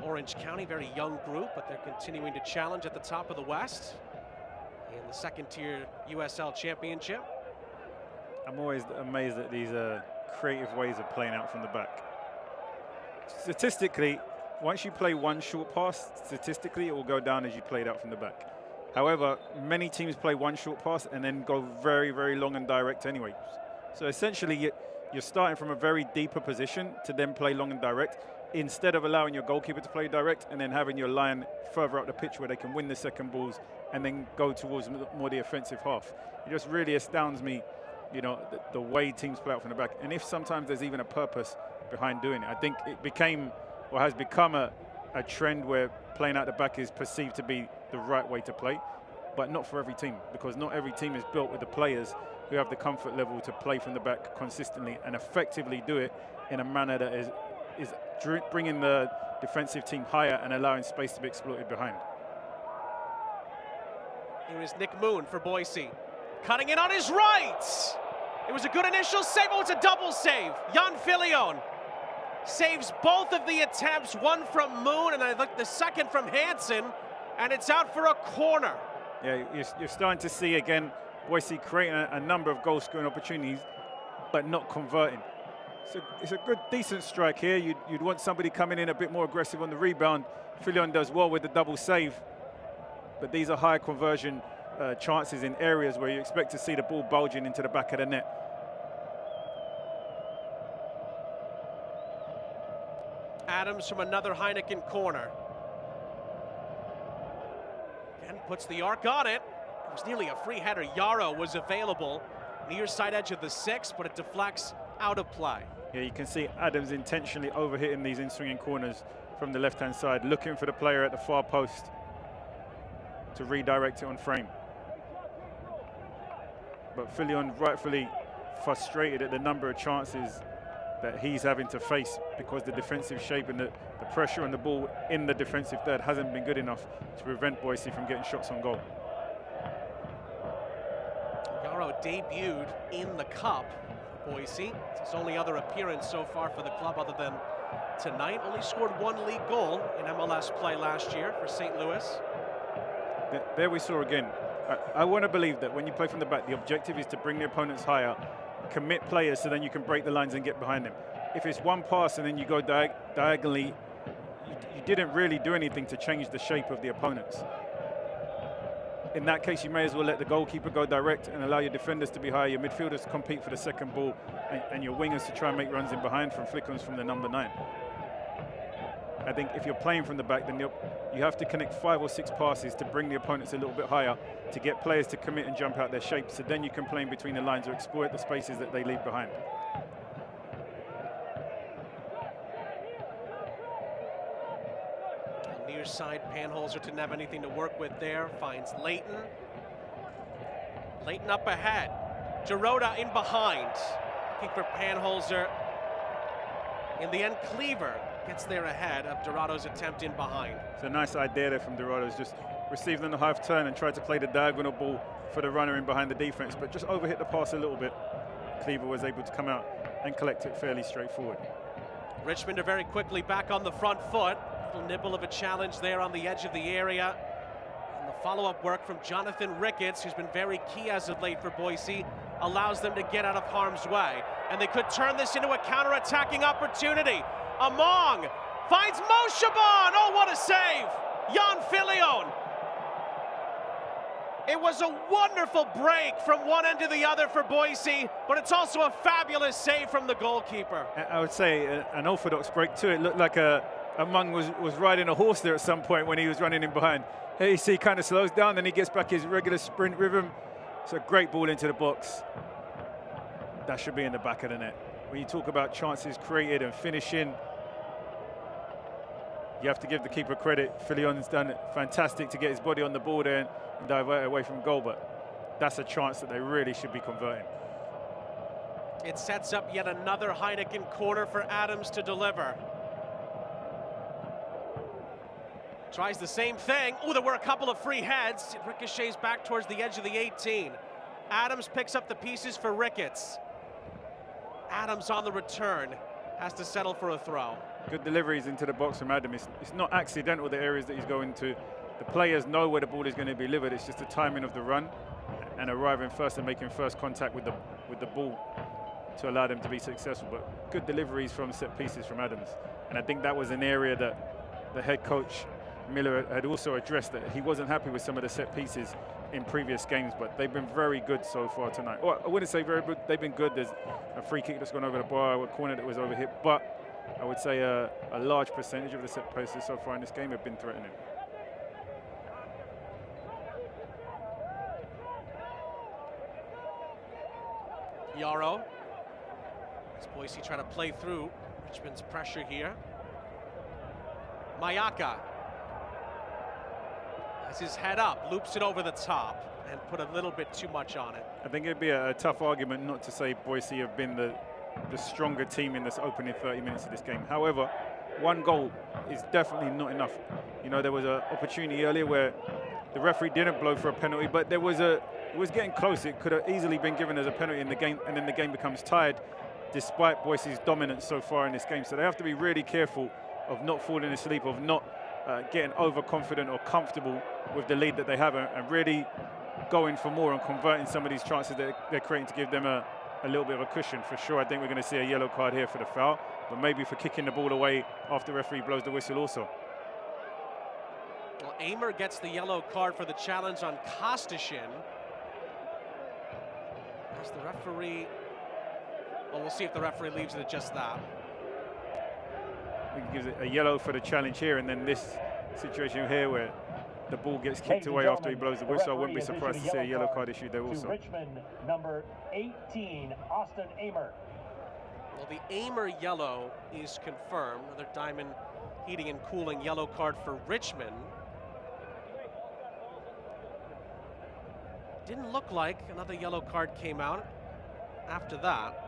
Orange County. Very young group, but they're continuing to challenge at the top of the West in the second-tier USL Championship. I'm always amazed at these creative ways of playing out from the back. Statistically, once you play one short pass, statistically it will go down as you play it out from the back. However, many teams play one short pass and then go very, very long and direct anyway. So essentially, you're starting from a very deeper position to then play long and direct, instead of allowing your goalkeeper to play direct and then having your line further up the pitch where they can win the second balls and then go towards more the offensive half. It just really astounds me, you know, the way teams play out from the back. And if sometimes there's even a purpose behind doing it. I think it became, or has become a trend where playing out the back is perceived to be the right way to play, but not for every team, because not every team is built with the players who have the comfort level to play from the back consistently and effectively do it in a manner that is bringing the defensive team higher and allowing space to be exploited behind. Here is Nick Moon for Boise. Cutting in on his right. It was a good initial save. Oh, it's a double save. Jan Filion saves both of the attempts, one from Moon and I think the second from Hansen, and it's out for a corner. Yeah, you're starting to see again Boise creating a number of goal-scoring opportunities, but not converting. So it's a good, decent strike here. You'd want somebody coming in a bit more aggressive on the rebound. Filion does well with the double save, but these are high conversion chances in areas where you expect to see the ball bulging into the back of the net. Adams from another Heineken corner. Again, puts the arc on it. It was nearly a free header. Yarrow was available near side edge of the 6, but it deflects out of play. Yeah, you can see Adams intentionally overhitting these in-swinging corners from the left-hand side, looking for the player at the far post to redirect it on frame. But Filion rightfully frustrated at the number of chances that he's having to face because the defensive shape and the pressure on the ball in the defensive third hasn't been good enough to prevent Boise from getting shots on goal. Yarrow debuted in the Cup for Boise. It's his only other appearance so far for the club other than tonight. Only scored one league goal in MLS play last year for St. Louis. There we saw again. I want to believe that when you play from the back, the objective is to bring the opponents higher, commit players so then you can break the lines and get behind them. If it's one pass and then you go diagonally, you didn't really do anything to change the shape of the opponents. In that case, you may as well let the goalkeeper go direct and allow your defenders to be higher, your midfielders to compete for the second ball, and your wingers to try and make runs in behind from flick-ons from the number 9. I think if you're playing from the back, then you have to connect 5 or 6 passes to bring the opponents a little bit higher, to get players to commit and jump out their shape, so then you can play in between the lines or exploit the spaces that they leave behind. Near side, Panholzer didn't have anything to work with there. Finds Leighton. Leighton up ahead. Girota in behind. Looking for Panholzer. In the end, Cleaver gets there ahead of Dorado's attempt in behind. It's a nice idea there from Dorado's, just received on the half turn and tried to play the diagonal ball for the runner in behind the defense, but just overhit the pass a little bit. Cleaver was able to come out and collect it fairly straightforward. Richmond are very quickly back on the front foot. A little nibble of a challenge there on the edge of the area. And the follow-up work from Jonathan Ricketts, who's been very key as of late for Boise, allows them to get out of harm's way. and they could turn this into a counter-attacking opportunity. Among finds Mo Shaban. Oh, what a save! Jan Filion. It was a wonderful break from one end to the other for Boise, but it's also a fabulous save from the goalkeeper. I would say an orthodox break too. It looked like Among was riding a horse there at some point when he was running in behind. Here you see he kind of slows down, then he gets back his regular sprint rhythm. It's a great ball into the box. That should be in the back of the net. When you talk about chances created and finishing, you have to give the keeper credit. Filion's done it fantastic to get his body on the ball there and divert it away from goal, but that's a chance that they really should be converting. It sets up yet another Heineken corner for Adams to deliver. Tries the same thing. Oh, there were a couple of free heads. It ricochets back towards the edge of the 18. Adams picks up the pieces for Ricketts. Adams on the return has to settle for a throw. Good deliveries into the box from Adam. It's not accidental, the areas that he's going to. The players know where the ball is going to be delivered. It's just the timing of the run and arriving first and making first contact with the ball to allow them to be successful. But good deliveries from set pieces from Adams. And I think that was an area that the head coach Miller had also addressed, that he wasn't happy with some of the set pieces in previous games, but they've been very good so far tonight. Well, I wouldn't say very good, they've been good. There's a free kick that's gone over the bar, a corner that was overhit, but I would say a large percentage of the set pieces so far in this game have been threatening. Yarrow. As Boise trying to play through Richmond's pressure here. Mayaka has his head up, loops it over the top, and put a little bit too much on it. I think it'd be a tough argument not to say Boise have been the stronger team in this opening 30 minutes of this game. However, one goal is definitely not enough. You know, there was an opportunity earlier where the referee didn't blow for a penalty, but it was getting close. It could have easily been given as a penalty in the game, and then the game becomes tied despite Boise's dominance so far in this game. So they have to be really careful of not falling asleep, of not getting overconfident or comfortable with the lead that they have, and really going for more and converting some of these chances that they're creating to give them a little bit of a cushion. For sure, I think we're going to see a yellow card here for the foul, but maybe for kicking the ball away after the referee blows the whistle also. Well, Amer gets the yellow card for the challenge on Kostashin. As the referee, well, we'll see if the referee leaves it at just that. He gives it a yellow for the challenge here, and then this situation here where the ball gets kicked away after he blows the whistle. I wouldn't be surprised to see a yellow card issued there also. Richmond, number 18, Austin Amer. Well, the Amer yellow is confirmed. Another Diamond Heating and Cooling yellow card for Richmond. Didn't look like another yellow card came out after that.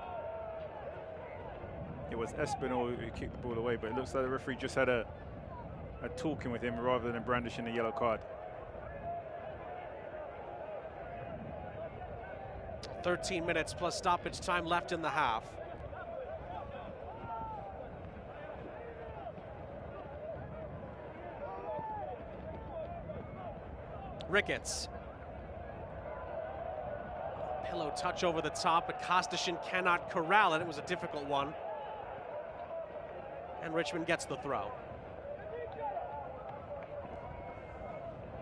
It was Espinal who kicked the ball away, but it looks like the referee just had a talking with him rather than brandishing the yellow card. 13 minutes plus stoppage time left in the half. Ricketts. Pillow touch over the top, but Kostashin cannot corral it. It was a difficult one. And Richmond gets the throw.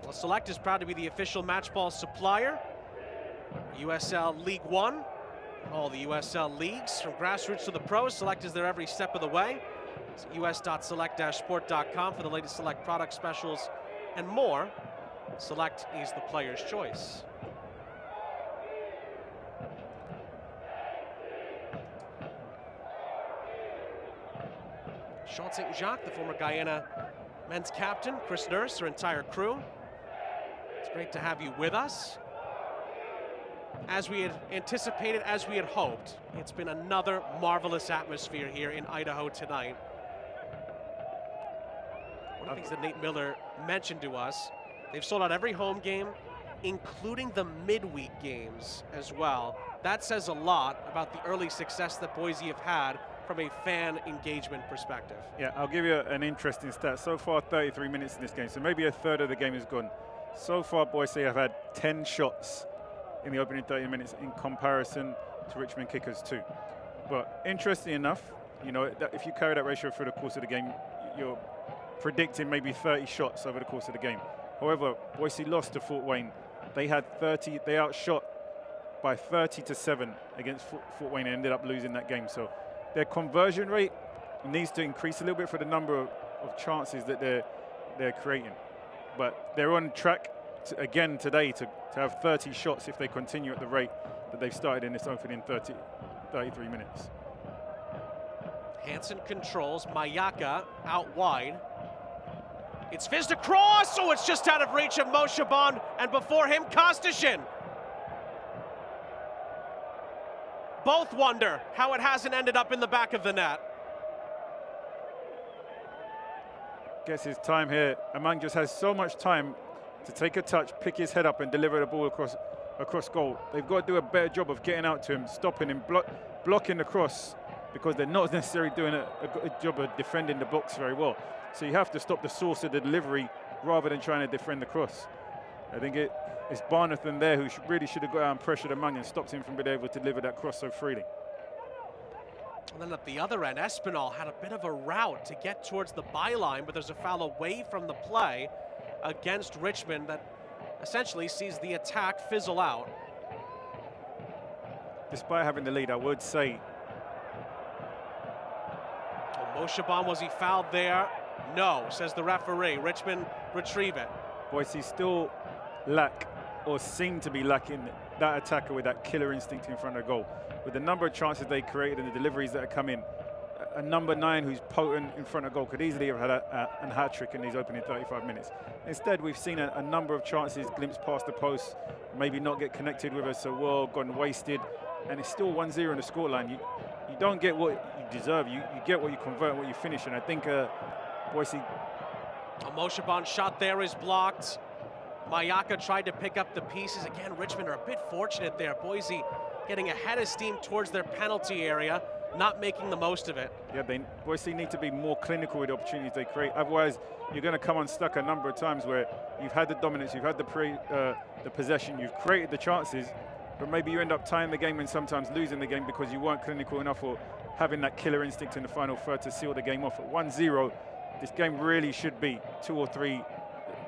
Well, Select is proud to be the official match ball supplier. USL League One, all the USL leagues from grassroots to the pros. Select is there every step of the way. It's us.select-sport.com for the latest Select product specials and more. Select is the player's choice. Sean St. Jacques, the former Guyana men's captain, Chris Nurse, our entire crew. It's great to have you with us. As we had anticipated, as we had hoped, it's been another marvelous atmosphere here in Idaho tonight. One of the things that Nate Miller mentioned to us, they've sold out every home game, including the midweek games as well. That says a lot about the early success that Boise have had from a fan engagement perspective. Yeah, I'll give you an interesting stat. So far, 33 minutes in this game, so maybe a third of the game is gone. So far, Boise have had 10 shots in the opening 30 minutes in comparison to Richmond Kickers 2. But interesting enough, you know, that if you carry that ratio through the course of the game, you're predicting maybe 30 shots over the course of the game. However, Boise lost to Fort Wayne. They had 30, they outshot by 30-7 against Fort Wayne and ended up losing that game. So their conversion rate needs to increase a little bit for the number of chances that they're creating. But they're on track again today to have 30 shots if they continue at the rate that they've started in this opening 33 minutes. Hansen controls, Mayaka out wide. It's fizzed across, so it's just out of reach of Moshaban, and before him, Kostashin. Both wonder how it hasn't ended up in the back of the net. Guess his time here. Amang just has so much time to take a touch, pick his head up and deliver the ball across goal. They've got to do a better job of getting out to him, stopping him, blocking the cross, because they're not necessarily doing a good job of defending the box very well. So you have to stop the source of the delivery rather than trying to defend the cross. I think it's Barnathan there who really should have got out and pressured Amang and stopped him from being able to deliver that cross so freely. And then at the other end, Espinal had a bit of a route to get towards the byline, but there's a foul away from the play against Richmond that essentially sees the attack fizzle out. Despite having the lead, I would say. Moshaban, was he fouled there? No, says the referee. Richmond retrieve it. Boise still lack, or seem to be lacking, that attacker with that killer instinct in front of goal. With the number of chances they created and the deliveries that have come in, a number 9 who's potent in front of goal could easily have had a hat-trick in these opening 35 minutes. Instead, we've seen a number of chances glimpse past the post, maybe not get connected with us so well, gone wasted, and it's still 1-0 in the scoreline. You don't get what you deserve. You get what you convert and what you finish, and I think Boise... A Moshaban shot there is blocked. Mayaka tried to pick up the pieces. Again, Richmond are a bit fortunate there. Boise getting ahead of steam towards their penalty area, not making the most of it. Yeah, Boise need to be more clinical with the opportunities they create. Otherwise, you're going to come unstuck a number of times where you've had the dominance, you've had the possession, you've created the chances, but maybe you end up tying the game and sometimes losing the game because you weren't clinical enough or having that killer instinct in the final third to seal the game off. At 1-0, this game really should be 2 or 3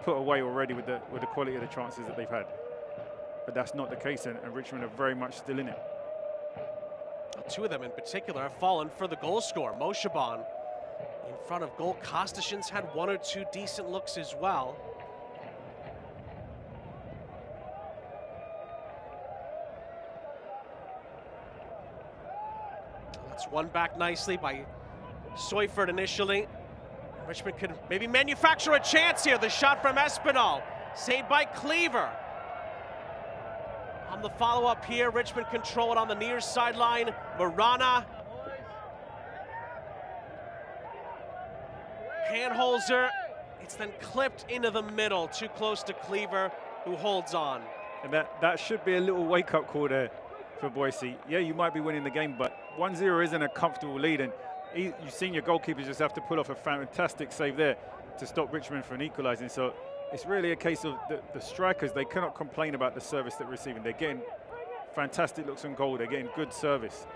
put away already with the quality of the chances that they've had. But that's not the case, and Richmond are very much still in it. 2 of them in particular have fallen for the goal scorer. Moshaban in front of goal. Kostashin's had 1 or 2 decent looks as well. That's won back nicely by Seufert initially. Richmond could maybe manufacture a chance here. The shot from Espinal, saved by Cleaver. On the follow-up here, Richmond control it on the near sideline. Marana. Handholzer. It's then clipped into the middle, too close to Cleaver, who holds on. And that should be a little wake-up call there for Boise. Yeah, you might be winning the game, but 1-0 isn't a comfortable lead, and you've seen your goalkeepers just have to pull off a fantastic save there to stop Richmond from equalising. So it's really a case of the strikers. They cannot complain about the service they're receiving. They're getting fantastic looks on goal. They're getting good service.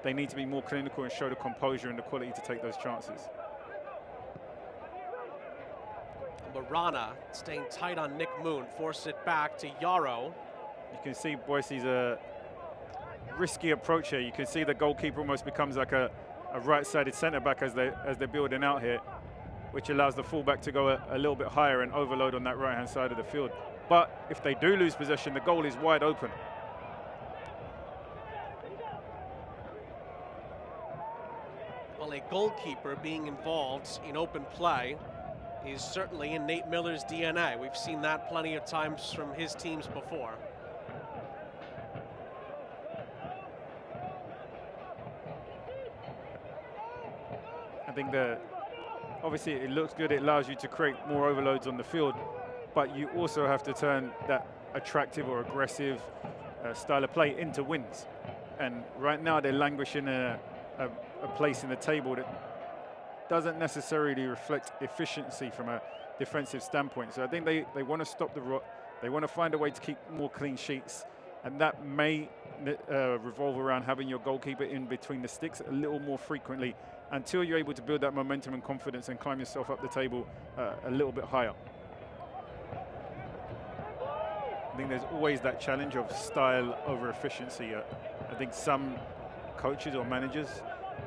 They need to be more clinical and show the composure and the quality to take those chances. Marana staying tight on Nick Moon, force it back to Yarrow. You can see Boise's a risky approach here. You can see the goalkeeper almost becomes like a right-sided centre-back as they're building out here, which allows the fullback to go a little bit higher and overload on that right-hand side of the field. But if they do lose possession, the goal is wide open. Well, a goalkeeper being involved in open play is certainly in Nate Miller's DNA. We've seen that plenty of times from his teams before. I think obviously it looks good, it allows you to create more overloads on the field, but you also have to turn that attractive or aggressive style of play into wins. And right now they're languishing a place in the table that doesn't necessarily reflect efficiency from a defensive standpoint. So I think they want to stop the rot, they want to find a way to keep more clean sheets, And that may revolve around having your goalkeeper in between the sticks a little more frequently until you're able to build that momentum and confidence and climb yourself up the table a little bit higher. I think there's always that challenge of style over efficiency. I think some coaches or managers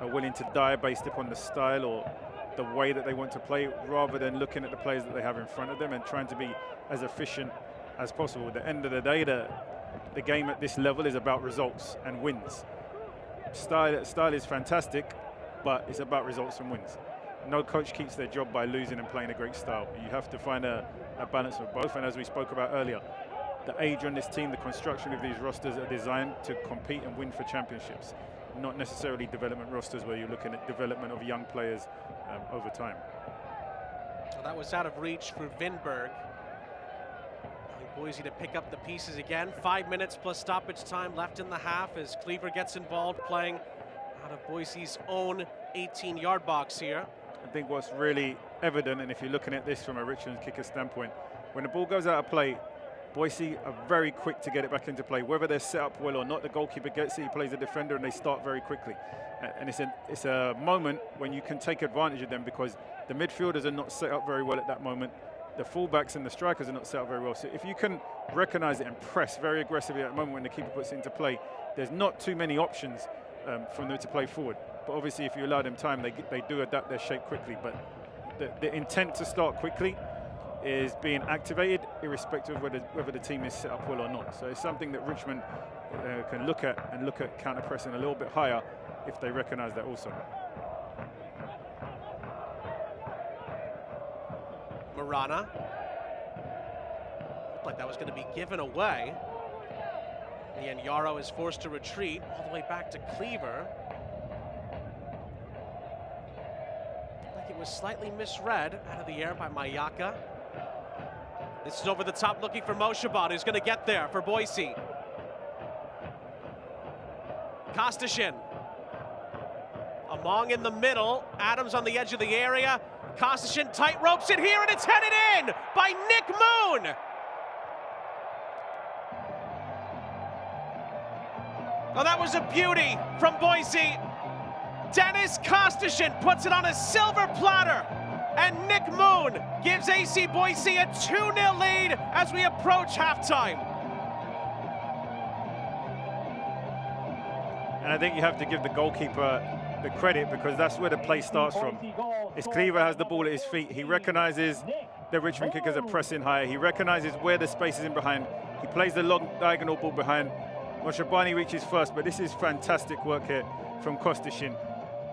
are willing to die based upon the style or the way that they want to play, rather than looking at the players that they have in front of them and trying to be as efficient as possible. At the end of the day, the game at this level is about results and wins. Style is fantastic, but it's about results and wins. No coach keeps their job by losing and playing a great style. You have to find a balance of both, and as we spoke about earlier, the age on this team, the construction of these rosters are designed to compete and win for championships, not necessarily development rosters where you're looking at development of young players over time. Well, that was out of reach for Vinberg. Boise to pick up the pieces again. 5 minutes plus stoppage time left in the half as Cleaver gets involved, playing out of Boise's own 18-yard box here. I think what's really evident, and if you're looking at this from a Richmond kicker standpoint, when the ball goes out of play, Boise are very quick to get it back into play. Whether they're set up well or not, the goalkeeper gets it, he plays the defender, and they start very quickly. And it's a moment when you can take advantage of them, because the midfielders are not set up very well at that moment. The fullbacks and the strikers are not set up very well. So if you can recognize it and press very aggressively at the moment when the keeper puts it into play, there's not too many options from them to play forward. But obviously, if you allow them time, they do adapt their shape quickly. But the intent to start quickly is being activated, irrespective of whether the team is set up well or not. So it's something that Richmond can look at counter-pressing a little bit higher if they recognize that also. Marana. Looked like that was going to be given away. In the end, Yarrow is forced to retreat all the way back to Cleaver. Looked like it was slightly misread out of the air by Mayaka. This is over the top looking for Moshabad, who's going to get there for Boise. Kostashin. Among in the middle. Adams on the edge of the area. Kostashin tight ropes it here, and it's headed in by Nick Moon. Oh, that was a beauty from Boise. Dennis Kostashin puts it on a silver platter, and Nick Moon gives AC Boise a 2-0 lead as we approach halftime. And I think you have to give the goalkeeper the credit, because that's where the play starts from. As Cleaver has the ball at his feet, he recognizes the Richmond kickers are pressing higher. He recognizes where the space is in behind. He plays the long diagonal ball behind. Moshabani reaches first, but this is fantastic work here from Kostashin.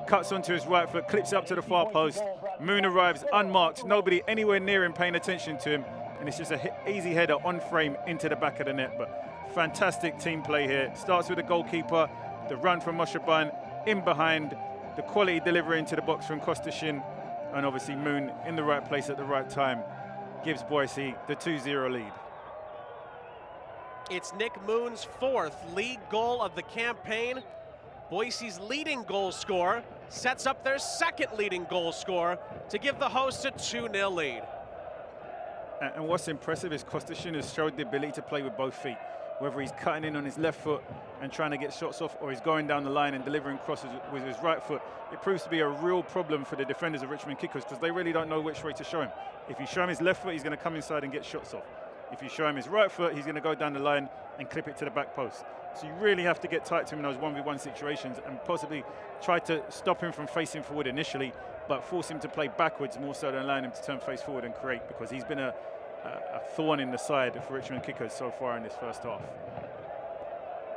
Cuts onto his right foot, clips it up to the far post. Moon arrives unmarked, nobody anywhere near him paying attention to him, and it's just an easy header on frame into the back of the net. But fantastic team play here. Starts with the goalkeeper, the run from Moshaban in behind, the quality delivery into the box from Kostashin, and obviously Moon in the right place at the right time gives Boise the 2-0 lead. It's Nick Moon's 4th league goal of the campaign. Boise's leading goal scorer sets up their 2nd leading goal scorer to give the hosts a 2-0 lead. And what's impressive is Kostashin has showed the ability to play with both feet. Whether he's cutting in on his left foot and trying to get shots off, or he's going down the line and delivering crosses with his right foot, it proves to be a real problem for the defenders of Richmond kickers, because they really don't know which way to show him. If you show him his left foot, he's going to come inside and get shots off. If you show him his right foot, he's going to go down the line and clip it to the back post. So you really have to get tight to him in those 1v1 situations and possibly try to stop him from facing forward initially, but force him to play backwards more so than allowing him to turn face forward and create, because he's been a thorn in the side for Richmond kickers so far in this first half.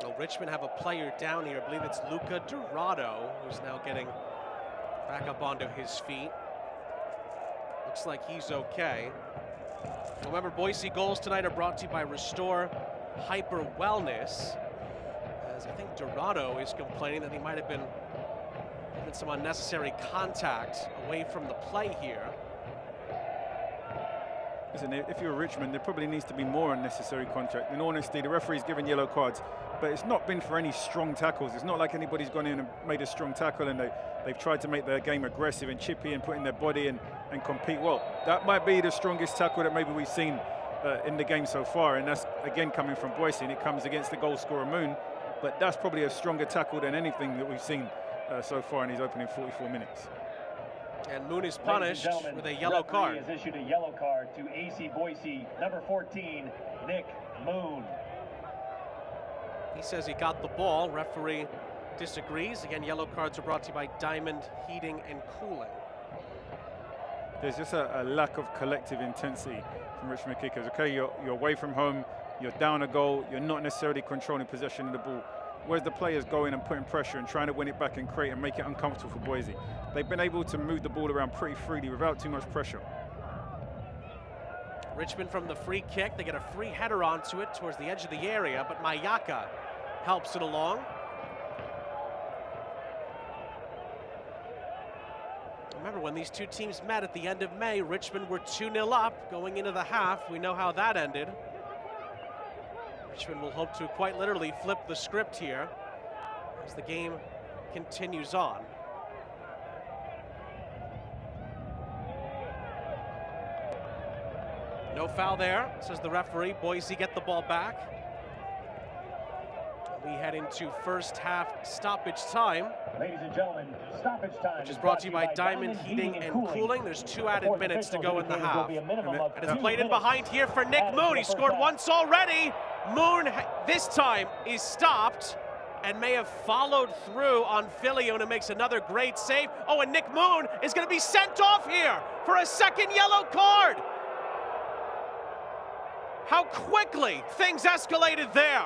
Well, Richmond have a player down here. I believe it's Luca Dorado, who's now getting back up onto his feet. Looks like he's okay. Remember, Boise goals tonight are brought to you by Restore Hyper Wellness, as I think Dorado is complaining that he might have been given some unnecessary contact away from the play here. Listen, if you're Richmond, there probably needs to be more unnecessary contact. In honesty, the referee's given yellow cards, but it's not been for any strong tackles. It's not like anybody's gone in and made a strong tackle and they've tried to make their game aggressive and chippy and put in their body and compete. Well, that might be the strongest tackle that maybe we've seen in the game so far, and that's again coming from Boise, and it comes against the goal scorer Moon. But that's probably a stronger tackle than anything that we've seen so far in his opening 44 minutes. And Moon is punished with a yellow card. Has issued a yellow card to AC Boise, number 14, Nick Moon. He says he got the ball. Referee disagrees. Again, yellow cards are brought to you by Diamond Heating and Cooling. There's just a lack of collective intensity from Richmond kickers. Okay, you're away from home, you're down a goal, you're not necessarily controlling possession of the ball. Whereas the players going and putting pressure and trying to win it back and create and make it uncomfortable for Boise. They've been able to move the ball around pretty freely without too much pressure. Richmond from the free kick. They get a free header onto it towards the edge of the area, but Mayaka helps it along. Remember, when these two teams met at the end of May, Richmond were 2-0 up going into the half. We know how that ended. Richmond will hope to quite literally flip the script here as the game continues on. No foul there, says the referee. Boise get the ball back. We head into first half stoppage time. Ladies and gentlemen, stoppage time. Which is brought to you by Diamond Heating and Cooling. There's 2 added minutes to go in the half. And it's played in behind here for Nick Moon. He scored once already. Moon this time is stopped and may have followed through on Filion and makes another great save. Oh, and Nick Moon is going to be sent off here for a second yellow card. How quickly things escalated there.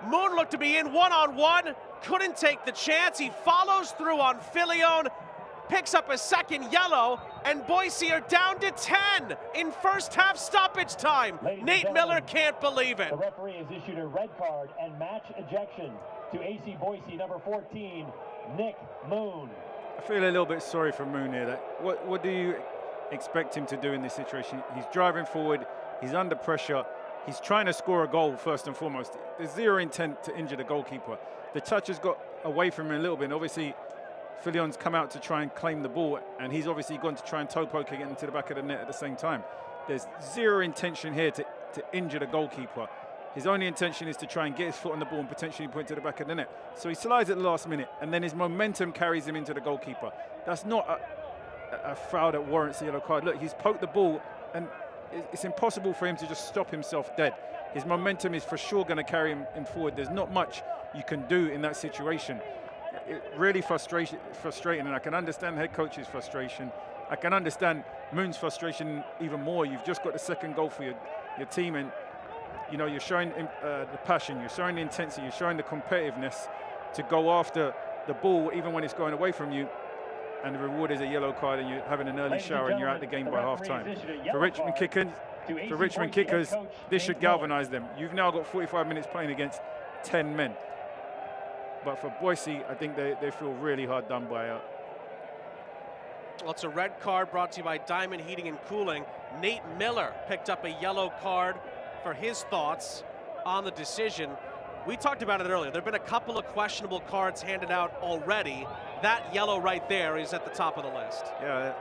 Moon looked to be in one-on-one, couldn't take the chance. He follows through on Filion, picks up a second yellow, and Boise are down to 10 in first half stoppage time. Nate Miller can't believe it. The referee has issued a red card and match ejection to AC Boise, number 14, Nick Moon. I feel a little bit sorry for Moon here. What do you expect him to do in this situation? He's driving forward, he's under pressure. He's trying to score a goal first and foremost. There's zero intent to injure the goalkeeper. The touch has got away from him a little bit, and obviously Filion's come out to try and claim the ball, and he's obviously gone to try and toe poke it into the back of the net at the same time. There's zero intention here to injure the goalkeeper. His only intention is to try and get his foot on the ball and potentially point to the back of the net. So he slides at the last minute, and then his momentum carries him into the goalkeeper. That's not a foul that warrants a yellow card. Look, he's poked the ball, and it's impossible for him to just stop himself dead. His momentum is for sure going to carry him forward. There's not much you can do in that situation. It really frustrating, and I can understand the head coach's frustration. I can understand Moon's frustration even more. You've just got the second goal for your team, and you know you're showing the passion, you're showing the intensity, you're showing the competitiveness to go after the ball even when it's going away from you. And the reward is a yellow card, and you're having an early shower, and you're out the game by half-time. For Richmond kickers, this should galvanise them. You've now got 45 minutes playing against 10 men. But for Boise, I think they feel really hard done by. Well, it's a red card brought to you by Diamond Heating and Cooling. Nate Miller picked up a yellow card for his thoughts on the decision. We talked about it earlier. There have been a couple of questionable cards handed out already. That yellow right there is at the top of the list. Yeah,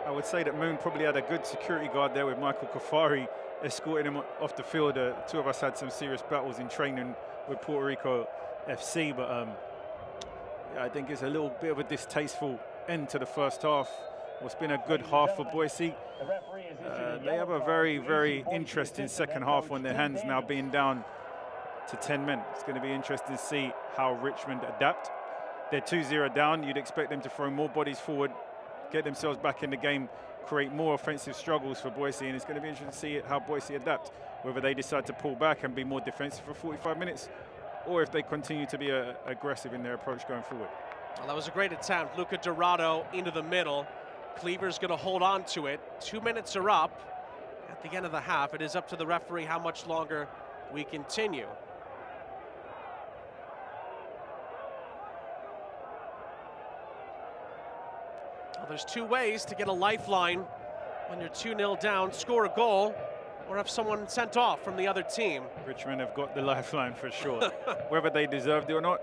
I would say that Moon probably had a good security guard there with Michael Kafari escorting him off the field. Two of us had some serious battles in training with Puerto Rico FC, but yeah, I think it's a little bit of a distasteful end to the first half. What's been a good half for Boise. They have a very, very interesting second half on their hands now, being down to 10 men. It's going to be interesting to see how Richmond adapt. They're 2-0 down. You'd expect them to throw more bodies forward, get themselves back in the game, create more offensive struggles for Boise, and it's going to be interesting to see how Boise adapt, whether they decide to pull back and be more defensive for 45 minutes, or if they continue to be aggressive in their approach going forward. Well, that was a great attempt. Luca Dorado into the middle. Cleaver's going to hold on to it. 2 minutes are up at the end of the half. It is up to the referee how much longer we continue. Well, there's two ways to get a lifeline when you're 2-0 down: score a goal or have someone sent off from the other team. Richmond have got the lifeline for sure. Whether they deserved it or not,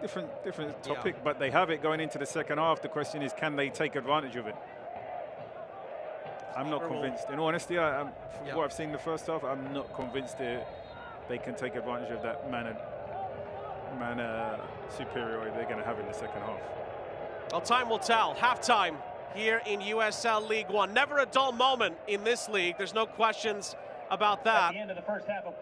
different topic, but they have it going into the second half. The question is, can they take advantage of it? I'm not convinced. In honesty, from what I've seen the first half, I'm not convinced they can take advantage of that man superiority they're going to have in the second half. Well, time will tell. Halftime here in USL League One. Never a dull moment in this league. There's no questions about that.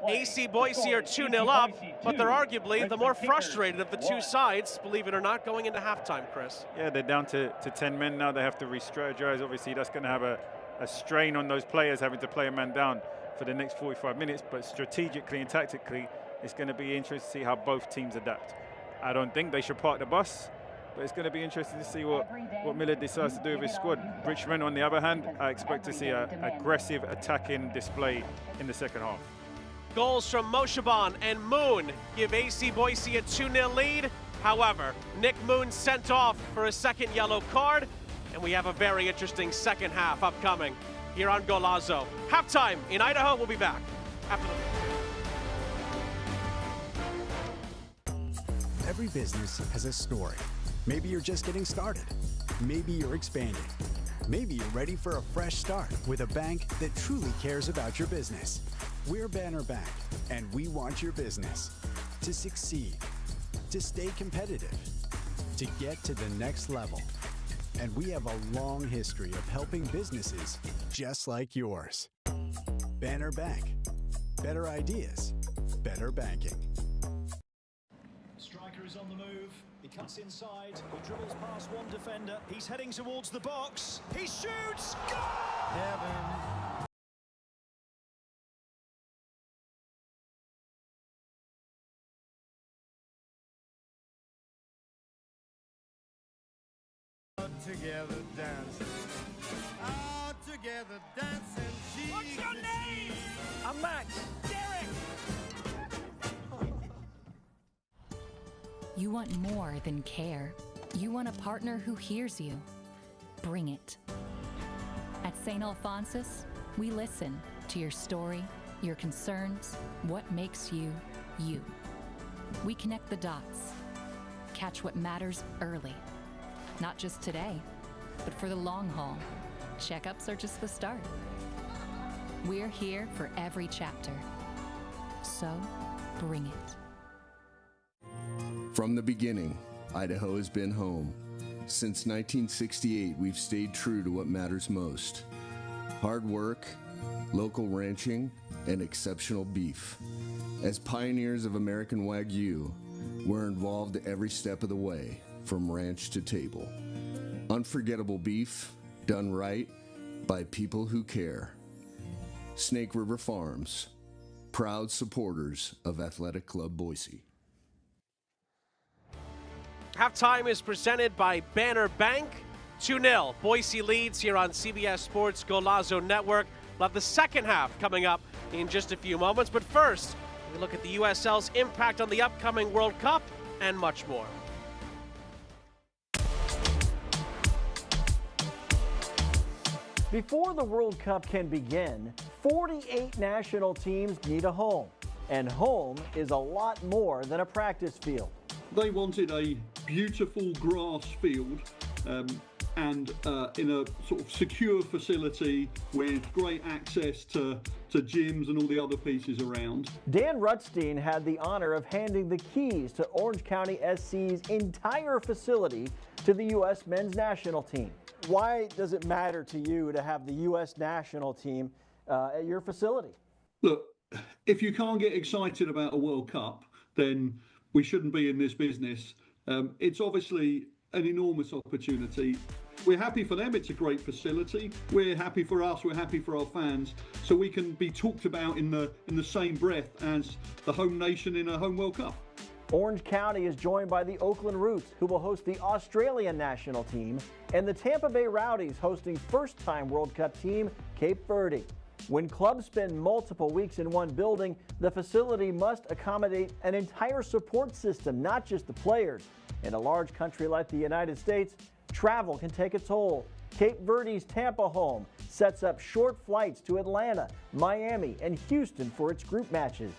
AC Boise are 2-0 up, but they're arguably the more frustrated of the two sides, believe it or not, going into halftime, Chris. Yeah, they're down to 10 men now. They have to re-strategize. Obviously, that's going to have a strain on those players having to play a man down for the next 45 minutes, but strategically and tactically, it's going to be interesting to see how both teams adapt. I don't think they should park the bus, but it's going to be interesting to see what Miller decides to do with his squad. Richmond, on the other hand, I expect to see an aggressive attacking display in the second half. Goals from Moshaban and Moon give AC Boise a 2-0 lead. However, Nick Moon sent off for a second yellow card, and we have a very interesting second half upcoming here on Golazo. Halftime in Idaho. We'll be back after the break. Every business has a story. Maybe you're just getting started. Maybe you're expanding. Maybe you're ready for a fresh start with a bank that truly cares about your business. We're Banner Bank, and we want your business to succeed, to stay competitive, to get to the next level. And we have a long history of helping businesses just like yours. Banner Bank. Better ideas, better banking. Striker is on the move. He cuts inside. He dribbles past one defender. He's heading towards the box. He shoots. Goal! Heaven. Together dancing, out together dancing. What's your name? I'm Max. Derek. You want more than care. You want a partner who hears you. Bring it. At St. Alphonsus, we listen to your story, your concerns, what makes you, you. We connect the dots. Catch what matters early. Not just today, but for the long haul. Checkups are just the start. We're here for every chapter. So, bring it. From the beginning, Idaho has been home. Since 1968, we've stayed true to what matters most. Hard work, local ranching, and exceptional beef. As pioneers of American Wagyu, we're involved every step of the way, from ranch to table. Unforgettable beef, done right, by people who care. Snake River Farms, proud supporters of Athletic Club Boise. Halftime is presented by Banner Bank. 2-0. Boise leads here on CBS Sports Golazo Network. We'll have the second half coming up in just a few moments. But first, we look at the USL's impact on the upcoming World Cup and much more. Before the World Cup can begin, 48 national teams need a home. And home is a lot more than a practice field. They wanted a beautiful grass field and in a sort of secure facility with great access to gyms and all the other pieces around. Dan Rutstein had the honor of handing the keys to Orange County SC's entire facility to the U.S. men's national team. Why does it matter to you to have the U.S. national team at your facility? Look, if you can't get excited about a World Cup, then we shouldn't be in this business. It's obviously an enormous opportunity. We're happy for them. It's a great facility. We're happy for us. We're happy for our fans. So we can be talked about in the same breath as the home nation in a home World Cup. Orange County is joined by the Oakland Roots, who will host the Australian national team, and the Tampa Bay Rowdies hosting first-time World Cup team Cape Verde. When clubs spend multiple weeks in one building, the facility must accommodate an entire support system, not just the players. In a large country like the United States, travel can take a toll. Cape Verde's Tampa home sets up short flights to Atlanta, Miami, and Houston for its group matches.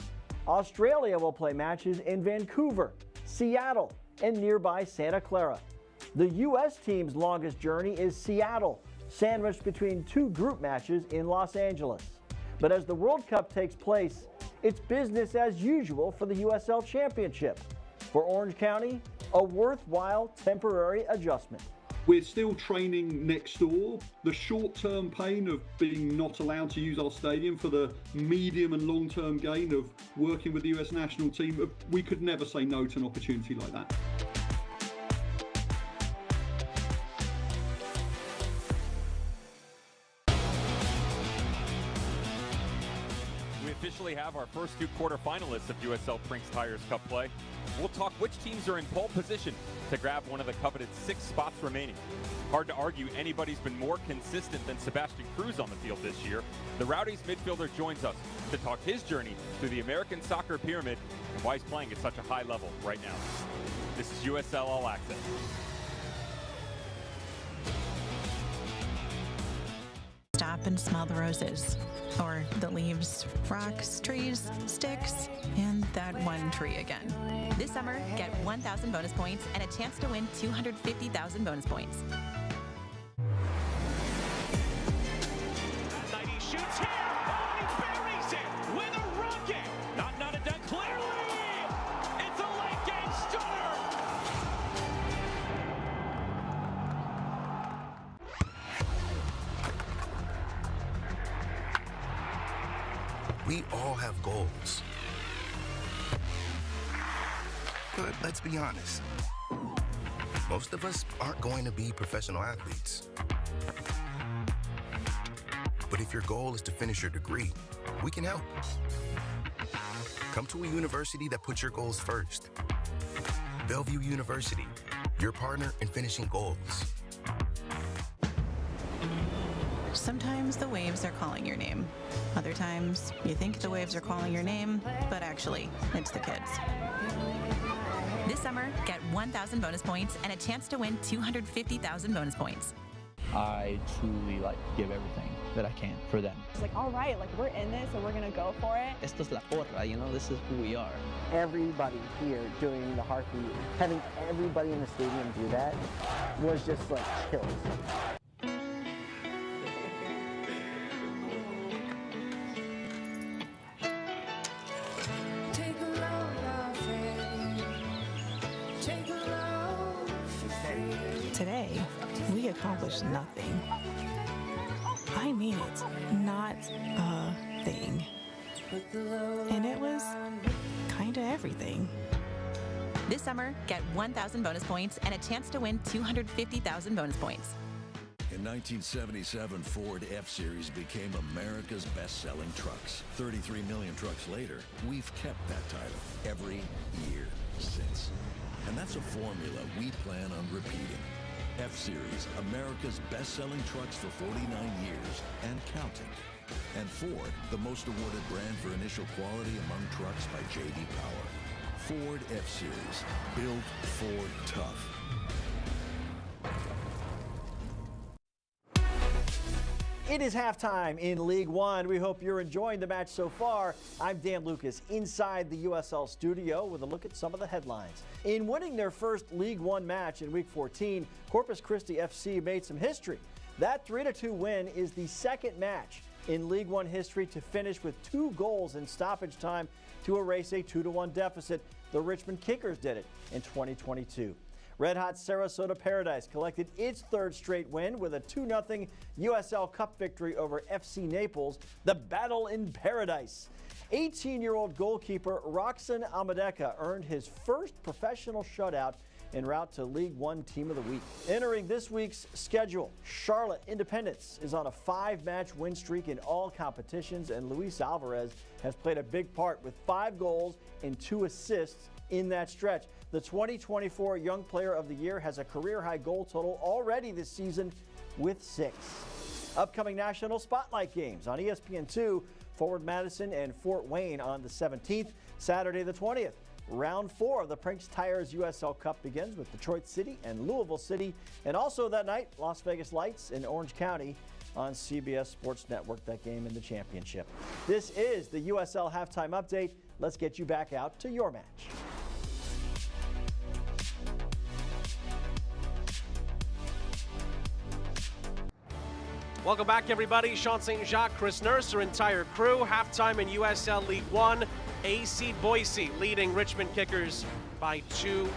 Australia will play matches in Vancouver, Seattle, and nearby Santa Clara. The U.S. team's longest journey is Seattle, sandwiched between two group matches in Los Angeles. But as the World Cup takes place, it's business as usual for the USL Championship. For Orange County, a worthwhile temporary adjustment. We're still training next door. The short-term pain of being not allowed to use our stadium for the medium and long-term gain of working with the US national team, we could never say no to an opportunity like that. We officially have our first two quarterfinalists of USL Prinks Tires Cup play. We'll talk which teams are in pole position to grab one of the coveted 6 spots remaining. Hard to argue anybody's been more consistent than Sebastian Cruz on the field this year. The Rowdies midfielder joins us to talk his journey through the American soccer pyramid and why he's playing at such a high level right now. This is USL All Access. Stop and smell the roses, or the leaves, rocks, trees, sticks, and that one tree again. This summer, get 1,000 bonus points and a chance to win 250,000 bonus points. Night he shoots here. Oh, he buries it with a rocket. Not nodded down clearly. It's a late game stunner. We all have goals. But let's be honest. Most of us aren't going to be professional athletes. But if your goal is to finish your degree, we can help. Come to a university that puts your goals first. Bellevue University, your partner in finishing goals. Sometimes the waves are calling your name. Other times, you think the waves are calling your name, but actually, it's the kids. This summer, get 1,000 bonus points and a chance to win 250,000 bonus points. I truly give everything that I can for them. It's like, all right, we're in this and we're gonna go for it. Esto es la porra, this is who we are. Everybody here doing the heartbeat, having everybody in the stadium do that was just chills. Today, we accomplished nothing. I mean it, not a thing. And it was kinda everything. This summer, get 1,000 bonus points and a chance to win 250,000 bonus points. In 1977, Ford F-Series became America's best-selling trucks. 33 million trucks later, we've kept that title every year since. And that's a formula we plan on repeating. F-Series, America's best-selling trucks for 49 years and counting. And Ford, the most awarded brand for initial quality among trucks by J.D. Power. Ford F-Series, built Ford tough. It is halftime in League One. We hope you're enjoying the match so far. I'm Dan Lucas inside the USL studio with a look at some of the headlines. In winning their first League One match in Week 14, Corpus Christi FC made some history. That 3-2 win is the second match in League One history to finish with 2 goals in stoppage time to erase a 2-1 deficit. The Richmond Kickers did it in 2022. Red Hot Sarasota Paradise collected its third straight win with a 2-0 USL Cup victory over FC Naples, the battle in paradise. 18-year-old goalkeeper Roxon Amadeka earned his first professional shutout en route to League One Team of the Week. Entering this week's schedule, Charlotte Independence is on a 5-match win streak in all competitions, and Luis Alvarez has played a big part with 5 goals and 2 assists in that stretch. The 2024 Young Player of the Year has a career-high goal total already this season with 6. Upcoming national spotlight games on ESPN2, Forward Madison and Fort Wayne on the 17th. Saturday the 20th, Round 4 of the Prinks Tires USL Cup begins with Detroit City and Louisville City. And also that night, Las Vegas Lights in Orange County on CBS Sports Network, that game in the championship. This is the USL Halftime Update. Let's get you back out to your match. Welcome back, everybody. Sean St. Jacques, Chris Nurse, our entire crew. Halftime in USL League One. AC Boise leading Richmond Kickers by 2-0.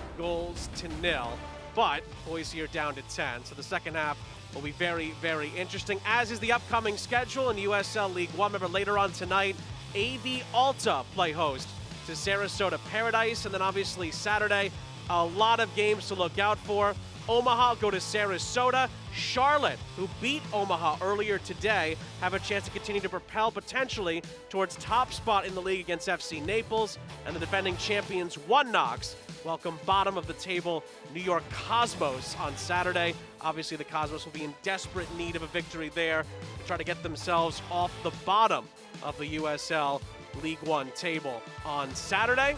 But Boise are down to 10, so the second half will be very, very interesting, as is the upcoming schedule in USL League One. Remember, later on tonight, AV Alta play host to Sarasota Paradise, and then obviously Saturday, a lot of games to look out for. Omaha go to Sarasota. Charlotte, who beat Omaha earlier today, have a chance to continue to propel potentially towards top spot in the league against FC Naples. And the defending champions, One Knox, welcome bottom of the table New York Cosmos on Saturday. Obviously, the Cosmos will be in desperate need of a victory there to try to get themselves off the bottom of the USL League One table on Saturday.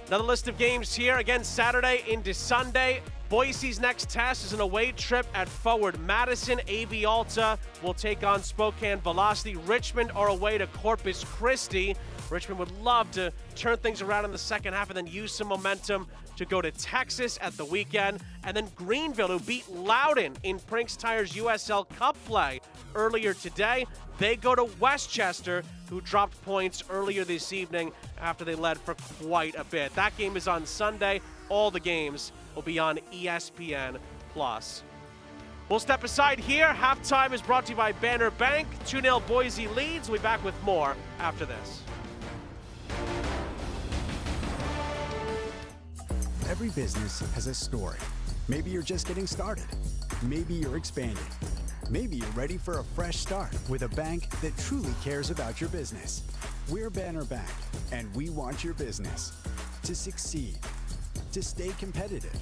Another list of games here. Again, Saturday into Sunday. Boise's next test is an away trip at Forward Madison. AV Alta will take on Spokane Velocity. Richmond are away to Corpus Christi. Richmond would love to turn things around in the second half and then use some momentum to go to Texas at the weekend. And then Greenville, who beat Loudoun in Prinks Tire's USL Cup play earlier today. They go to Westchester, who dropped points earlier this evening after they led for quite a bit. That game is on Sunday. All the games will be on ESPN+. We'll step aside here. Halftime is brought to you by Banner Bank. 2-0 Boise leads. We'll be back with more after this. Every business has a story. Maybe you're just getting started. Maybe you're expanding. Maybe you're ready for a fresh start with a bank that truly cares about your business. We're Banner Bank, and we want your business to succeed, to stay competitive,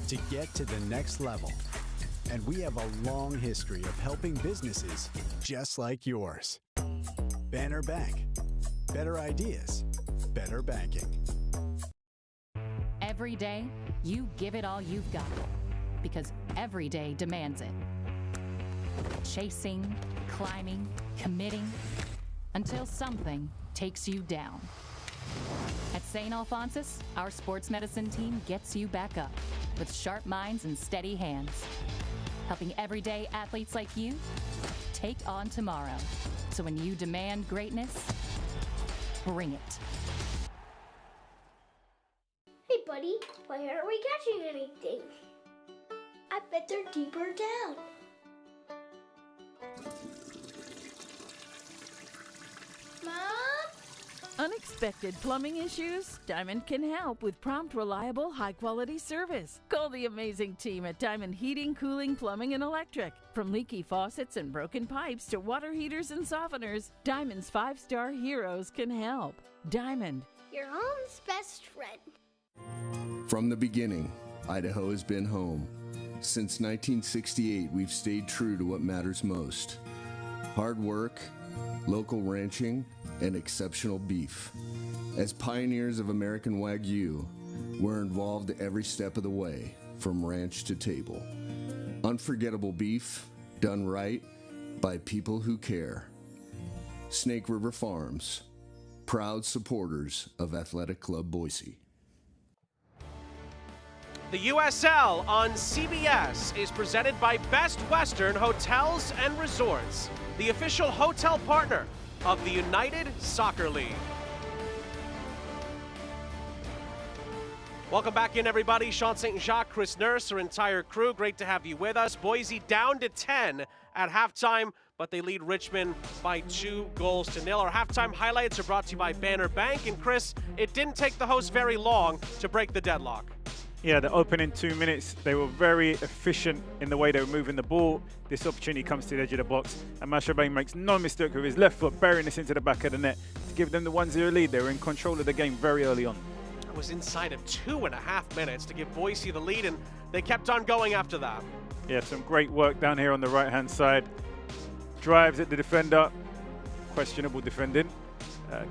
to get to the next level. And we have a long history of helping businesses just like yours. Banner Bank. Better ideas, better banking. Every day, you give it all you've got, because every day demands it. Chasing, climbing, committing, until something takes you down. At St. Alphonsus, our sports medicine team gets you back up with sharp minds and steady hands, helping everyday athletes like you take on tomorrow. So when you demand greatness, bring it. Hey, buddy, why aren't we catching anything? I bet they're deeper down. Mom? Unexpected plumbing issues? Diamond can help with prompt, reliable, high-quality service. Call the amazing team at Diamond Heating, Cooling, Plumbing, and Electric. From leaky faucets and broken pipes to water heaters and softeners, Diamond's 5-star heroes can help. Diamond. Your home's best friend. From the beginning, Idaho has been home. Since 1968, we've stayed true to what matters most. Hard work, local ranching, and exceptional beef. As pioneers of American Wagyu, we're involved every step of the way, from ranch to table. Unforgettable beef, done right, by people who care. Snake River Farms, proud supporters of Athletic Club Boise. The USL on CBS is presented by Best Western Hotels and Resorts, the official hotel partner of the United Soccer League. Welcome back in, everybody. Sean St. Jacques, Chris Nurse, our entire crew. Great to have you with us. Boise down to 10 at halftime, but they lead Richmond by 2-0. Our halftime highlights are brought to you by Banner Bank. And Chris, it didn't take the hosts very long to break the deadlock. Yeah, the opening 2 minutes, they were very efficient in the way they were moving the ball. This opportunity comes to the edge of the box, and Mashabane makes no mistake with his left foot, burying this into the back of the net to give them the 1-0 lead. They were in control of the game very early on. It was inside of 2.5 minutes to give Boise the lead, and they kept on going after that. Yeah, some great work down here on the right-hand side. Drives at the defender, questionable defending.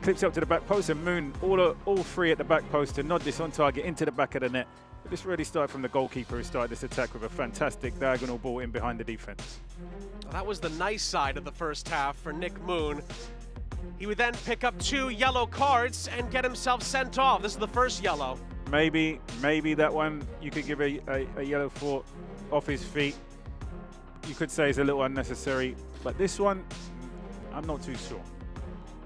Clips up to the back post, and Moon all three at the back post to nod this on target into the back of the net. But this really started from the goalkeeper, who started this attack with a fantastic diagonal ball in behind the defense. Well, that was the nice side of the first half for Nick Moon. He would then pick up 2 yellow cards and get himself sent off. This is the first yellow. Maybe that one you could give a yellow for off his feet. you could say is a little unnecessary, but this one, I'm not too sure.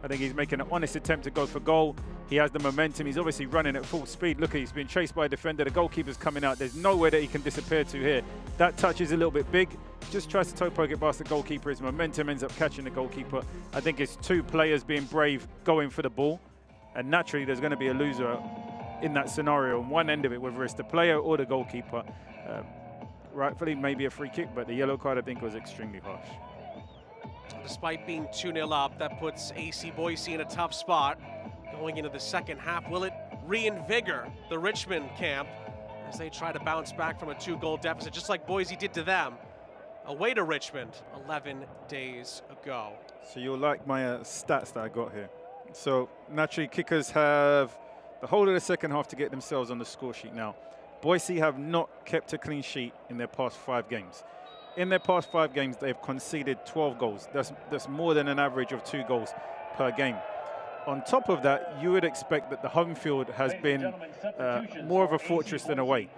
I think he's making an honest attempt to go for goal. He has the momentum. He's obviously running at full speed. Look, he's been chased by a defender. The goalkeeper's coming out. There's nowhere that he can disappear to here. That touch is a little bit big. Just tries to toe poke it past the goalkeeper. His momentum ends up catching the goalkeeper. I think it's two players being brave, going for the ball. And naturally, there's going to be a loser in that scenario on one end of it, whether it's the player or the goalkeeper. Rightfully, maybe a free kick, but the yellow card, I think, was extremely harsh. Despite being 2-0 up, that puts AC Boise in a tough spot going into the second half. Will it reinvigorate the Richmond camp as they try to bounce back from a 2-goal deficit, just like Boise did to them away to Richmond 11 days ago? So you'll like my stats that I got here. So naturally, kickers have the whole of the second half to get themselves on the score sheet now. Boise have not kept a clean sheet in their past 5 games. In their past 5 games, they've conceded 12 goals. That's more than an average of 2 goals per game. On top of that, you would expect that the home field has been more of a fortress than away.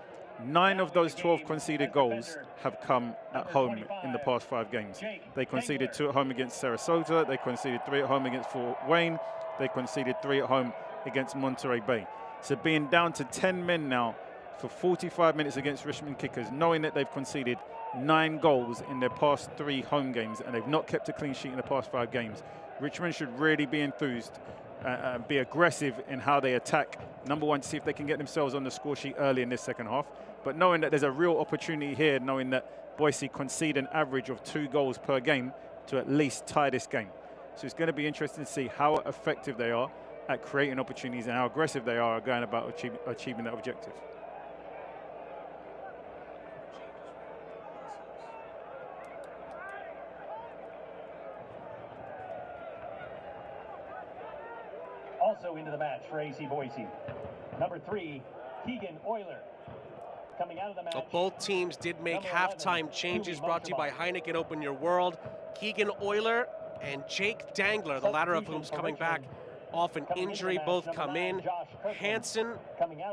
9 of those 12 conceded goals have come at home in the past 5 games. They conceded 2 at home against Sarasota. They conceded 3 at home against Fort Wayne. They conceded 3 at home against Monterey Bay. So being down to 10 men now for 45 minutes against Richmond kickers, knowing that they've conceded 9 goals in their past 3 home games and they've not kept a clean sheet in the past 5 games, Richmond should really be enthused and be aggressive in how they attack. Number one, to see if they can get themselves on the score sheet early in this second half. But knowing that there's a real opportunity here, knowing that Boise concede an average of 2 goals per game to at least tie this game. So it's going to be interesting to see how effective they are at creating opportunities and how aggressive they are going about achieving that objective. Also into the match for AC Boise, number 3, Keegan Euler. Coming out of the match. Well, both teams did make halftime changes, brought to you by Heineken Open Your World. Keegan Euler and Jake Dangler, the latter of whom's coming back off an injury, both come in. Hansen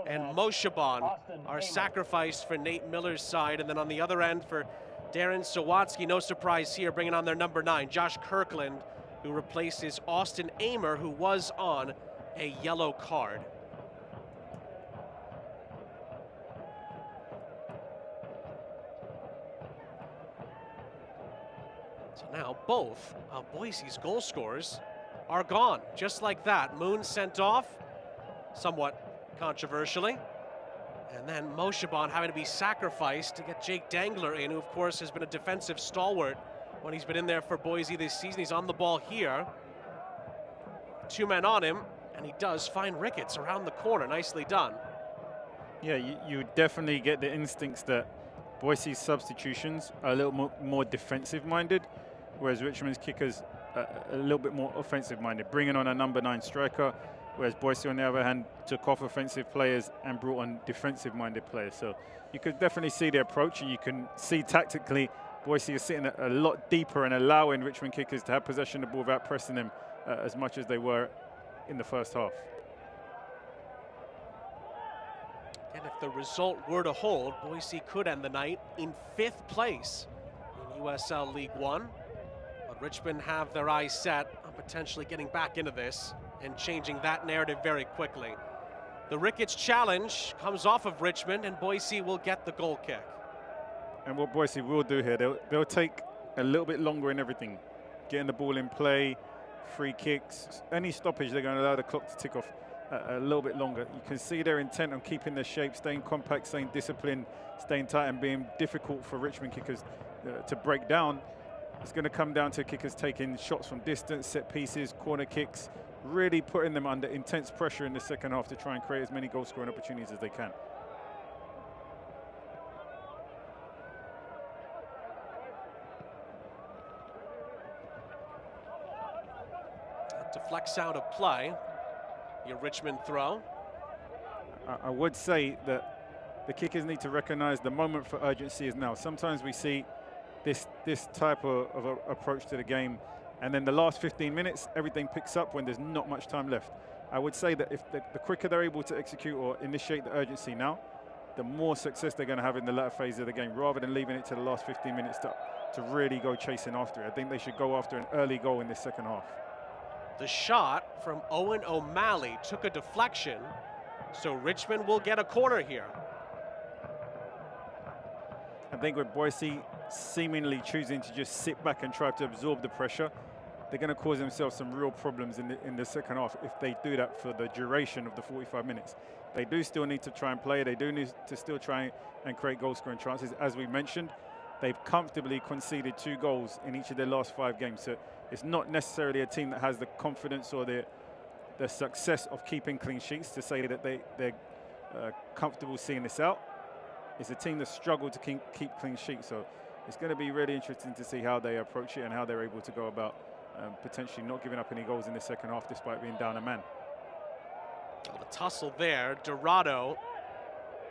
and Moshaban are sacrificed for Nate Miller's side. And then on the other end for Darren Sawatsky, no surprise here, bringing on their number 9, Josh Kirkland, who replaces Austin Amer, who was on a yellow card. So now both of Boise's goal scorers are gone, just like that. Moon sent off, somewhat controversially. And then Moshaban having to be sacrificed to get Jake Dangler in, who of course has been a defensive stalwart when he's been in there for Boise this season. He's on the ball here. 2 men on him, and he does find Ricketts around the corner. Nicely done. Yeah, you definitely get the instincts that Boise's substitutions are a little more defensive-minded, whereas Richmond's kickers are a little bit more offensive-minded, bringing on a number 9 striker, whereas Boise, on the other hand, took off offensive players and brought on defensive-minded players. So you could definitely see the approach, and you can see tactically Boise is sitting a lot deeper and allowing Richmond kickers to have possession of the ball without pressing them as much as they were in the first half. And if the result were to hold, Boise could end the night in 5th place in USL League One. But Richmond have their eyes set on potentially getting back into this and changing that narrative very quickly. The Ricketts challenge comes off of Richmond, and Boise will get the goal kick. And what Boise will do here, they'll take a little bit longer in everything. Getting the ball in play, free kicks, any stoppage, they're going to allow the clock to tick off a little bit longer. You can see their intent on keeping their shape, staying compact, staying disciplined, staying tight, and being difficult for Richmond kickers to break down. It's going to come down to kickers taking shots from distance, set pieces, corner kicks, really putting them under intense pressure in the second half to try and create as many goal-scoring opportunities as they can. Deflects out of play. Your Richmond throw. I would say that the kickers need to recognize the moment for urgency is now. Sometimes we see this type of approach to the game, and then the last 15 minutes, everything picks up when there's not much time left. I would say that if the quicker they're able to execute or initiate the urgency now, the more success they're going to have in the latter phase of the game, rather than leaving it to the last 15 minutes to really go chasing after it. I think they should go after an early goal in this second half. The shot from Owen O'Malley took a deflection, so Richmond will get a corner here. I think with Boise seemingly choosing to just sit back and try to absorb the pressure, they're going to cause themselves some real problems in the second half if they do that for the duration of the 45 minutes. They do still need to try and play. They do need to still try and create goal-scoring chances. As we mentioned, they've comfortably conceded 2 goals in each of their last 5 games. So it's not necessarily a team that has the confidence or the success of keeping clean sheets to say that they're comfortable seeing this out. It's a team that struggled to keep clean sheets. So it's going to be really interesting to see how they approach it and how they're able to go about potentially not giving up any goals in the second half despite being down a man. Oh, the tussle there. Dorado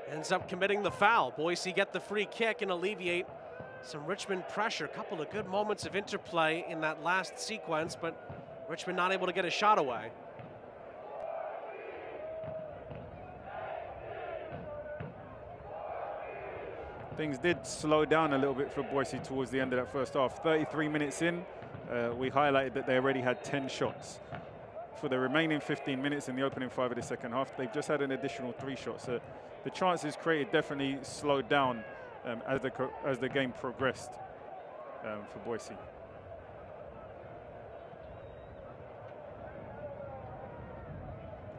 ends up committing the foul. Boise get the free kick and alleviate some Richmond pressure. A couple of good moments of interplay in that last sequence, but Richmond not able to get a shot away. Things did slow down a little bit for Boise towards the end of that first half. 33 minutes in, we highlighted that they already had 10 shots. For the remaining 15 minutes in the opening 5 of the second half, they've just had an additional 3 shots. So the chances created definitely slowed down as the game progressed for Boise.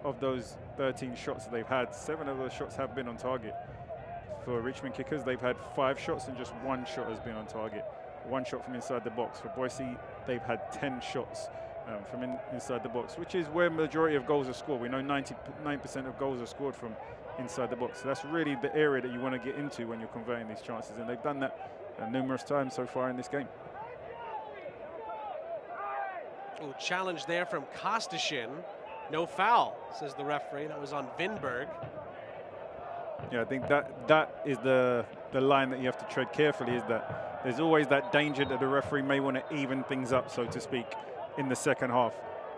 Of those 13 shots that they've had, 7 of those shots have been on target. For Richmond kickers, they've had 5 shots and just 1 shot has been on target. 1 shot from inside the box. For Boise, they've had 10 shots from inside the box, which is where majority of goals are scored. We know 99% of goals are scored from inside the box. So that's really the area that you want to get into when you're converting these chances, and they've done that numerous times so far in this game. Ooh, challenge there from Kostashin. No foul, says the referee. That was on Vinberg. Yeah, I think that is the line that you have to tread carefully, is that there's always that danger that the referee may want to even things up, so to speak, in the second half.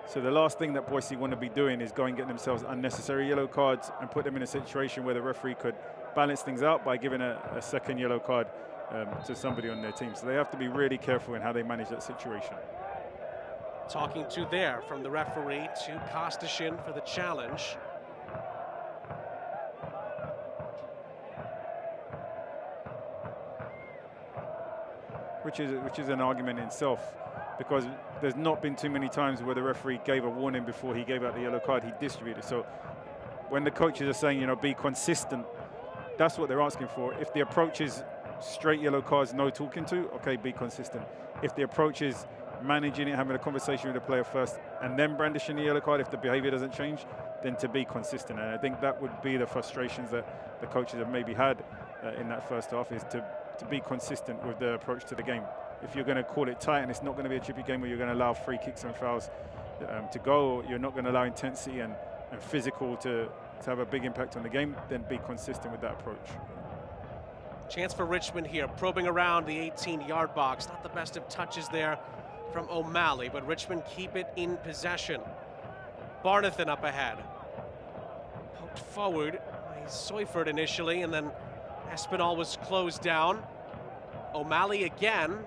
So the last thing that Boise want to be doing is go and get themselves unnecessary yellow cards and put them in a situation where the referee could balance things out by giving a second yellow card to somebody on their team. So they have to be really careful in how they manage that situation. Talking to there from the referee to Kostashin for the challenge. Which is an argument in itself, because there's not been too many times where the referee gave a warning before he gave out the yellow card. He distributed. So when the coaches are saying, you know, be consistent, that's what they're asking for. If the approach is straight yellow cards, no talking to, okay, be consistent. If the approach is managing it, having a conversation with the player first, and then brandishing the yellow card, if the behavior doesn't change, then to be consistent. And I think that would be the frustrations that the coaches have maybe had in that first half, is to be consistent with the approach to the game. If you're going to call it tight and it's not going to be a chippy game where you're going to allow free kicks and fouls to go, or you're not going to allow intensity and physical to have a big impact on the game, then be consistent with that approach. Chance for Richmond here, probing around the 18-yard box. Not the best of touches there from O'Malley, but Richmond keep it in possession. Barnathan up ahead. Poked forward by Seufert initially, and then Espinal was closed down. O'Malley again.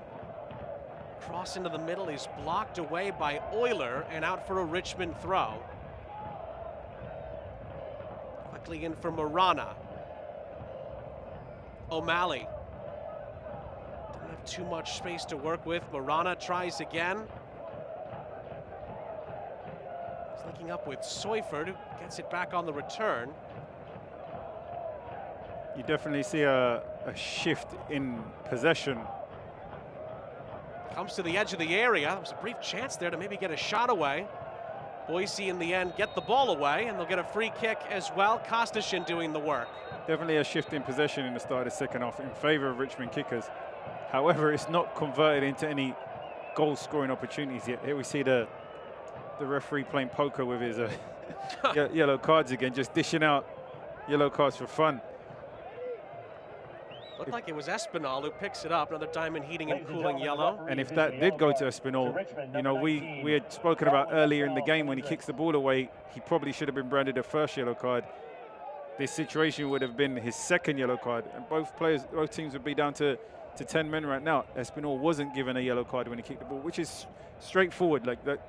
Cross into the middle. He's blocked away by Euler and out for a Richmond throw. Quickly in for Marana. O'Malley. Didn't have too much space to work with. Marana tries again. He's linking up with Seufert, who gets it back on the return. You definitely see a shift in possession. Comes to the edge of the area. There was a brief chance there to maybe get a shot away. Boise in the end get the ball away, and they'll get a free kick as well. Kostashin doing the work. Definitely a shift in possession in the start of the second half in favor of Richmond kickers. However, it's not converted into any goal-scoring opportunities yet. Here we see the referee playing poker with his yellow cards again, just dishing out yellow cards for fun. Looked like it was Espinal who picks it up. Another diamond heating and cooling yellow. And if that did go to Espinal, you know, we had spoken about earlier in the game when he kicks the ball away, he probably should have been branded a first yellow card. this situation would have been his second yellow card, and both teams would be down to 10 men right now. Espinal wasn't given a yellow card when he kicked the ball, which is straightforward. Like that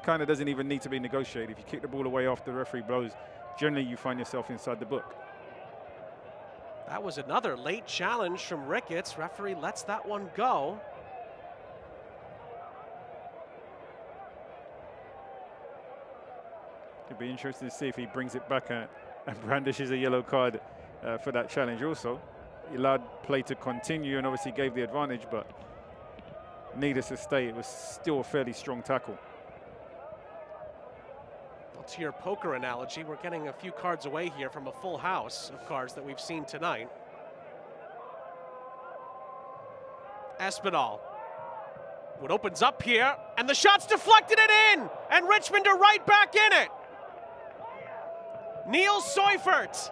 kind of doesn't even need to be negotiated. If you kick the ball away after the referee blows, generally you find yourself inside the book. That was another late challenge from Ricketts. Referee lets that one go. It'd be interesting to see if he brings it back and brandishes a yellow card for that challenge also. He allowed play to continue and obviously gave the advantage, but needless to say, it was still a fairly strong tackle. Well, to your poker analogy, we're getting a few cards away here from a full house of cards that we've seen tonight. Espinal. What opens up here, and the shot's deflected it in, and Richmond are right back in it. Neil Seufert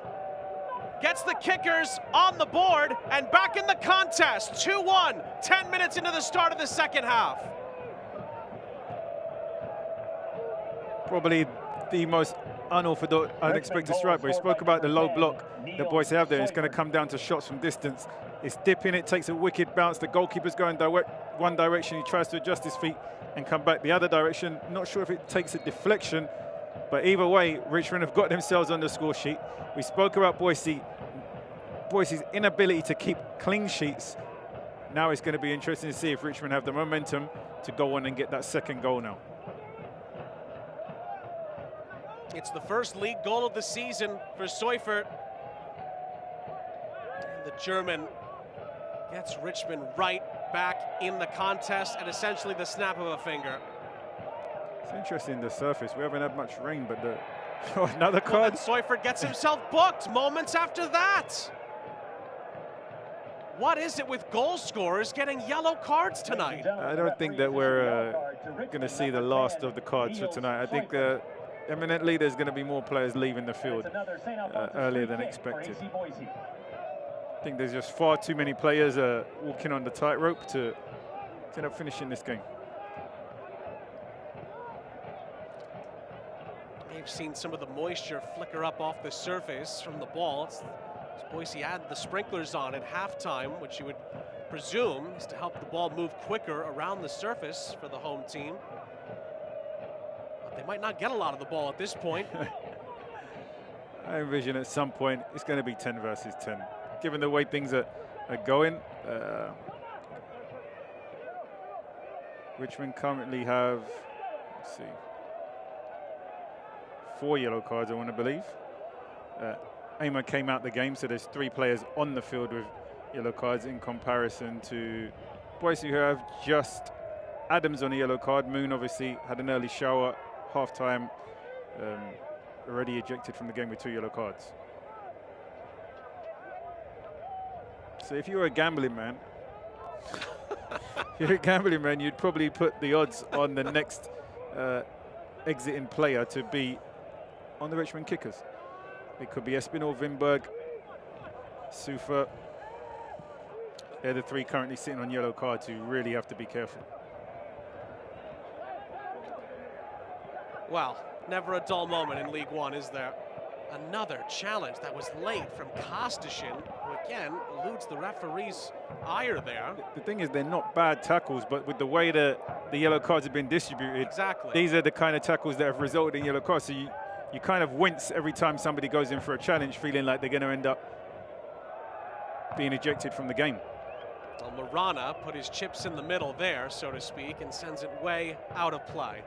gets the kickers on the board and back in the contest. 2-1, 10 minutes into the start of the second half. Probably the most unorthodox, unexpected strike, but he spoke about the low block that Boise have there. It's going to come down to shots from distance. It's dipping, it takes a wicked bounce. The goalkeeper's going one direction. He tries to adjust his feet and come back the other direction. Not sure if it takes a deflection, but either way, Richmond have got themselves on the score sheet. We spoke about Boise's inability to keep clean sheets. Now it's going to be interesting to see if Richmond have the momentum to go on and get that second goal now. It's the first league goal of the season for Seufert. And the German gets Richmond right back in the contest at essentially the snap of a finger. It's interesting, the surface. We haven't had much rain, but another card. Well, Seufert gets himself booked moments after that. What is it with goal scorers getting yellow cards tonight? I don't think that we're going to see the last of the cards for tonight. I think eminently there's going to be more players leaving the field earlier than expected. I think there's just far too many players walking on the tightrope to end up finishing this game. We've seen some of the moisture flicker up off the surface from the ball. Boise had the sprinklers on at halftime, which you would presume is to help the ball move quicker around the surface for the home team. But they might not get a lot of the ball at this point. I envision at some point it's going to be 10 versus 10. Given the way things are going, Richmond currently have, let's see, 4 yellow cards, I want to believe. Aimer came out the game, so there's 3 players on the field with yellow cards in comparison to Boise, who have just Adams on a yellow card. Moon obviously had an early shower, half-time, already ejected from the game with 2 yellow cards. So if you were a gambling man, you'd probably put the odds on the next exiting player to be on the Richmond kickers. It could be Espinal, Vinberg, Sufa. They're the 3 currently sitting on yellow cards who really have to be careful. Well, never a dull moment in League One, is there? Another challenge that was late from Kostashin, who again eludes the referee's ire there. The thing is, they're not bad tackles, but with the way the yellow cards have been distributed, exactly, these are the kind of tackles that have resulted in yellow cards. So you kind of wince every time somebody goes in for a challenge, feeling like they're going to end up being ejected from the game. Well, Marana put his chips in the middle there, so to speak, and sends it way out of play.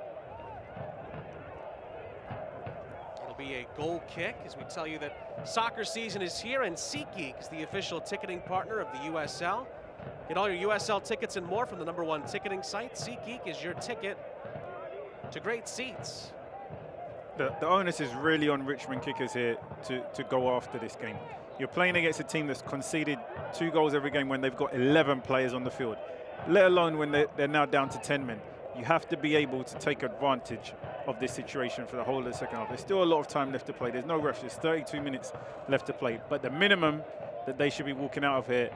It'll be a goal kick as we tell you that soccer season is here, and SeatGeek is the official ticketing partner of the USL. Get all your USL tickets and more from the #1 ticketing site. SeatGeek is your ticket to great seats. The onus is really on Richmond kickers here to go after this game. You're playing against a team that's conceded 2 goals every game when they've got 11 players on the field, let alone when they're now down to 10 men. You have to be able to take advantage of this situation for the whole of the second half. There's still a lot of time left to play. There's no rush. There's 32 minutes left to play. But the minimum that they should be walking out of here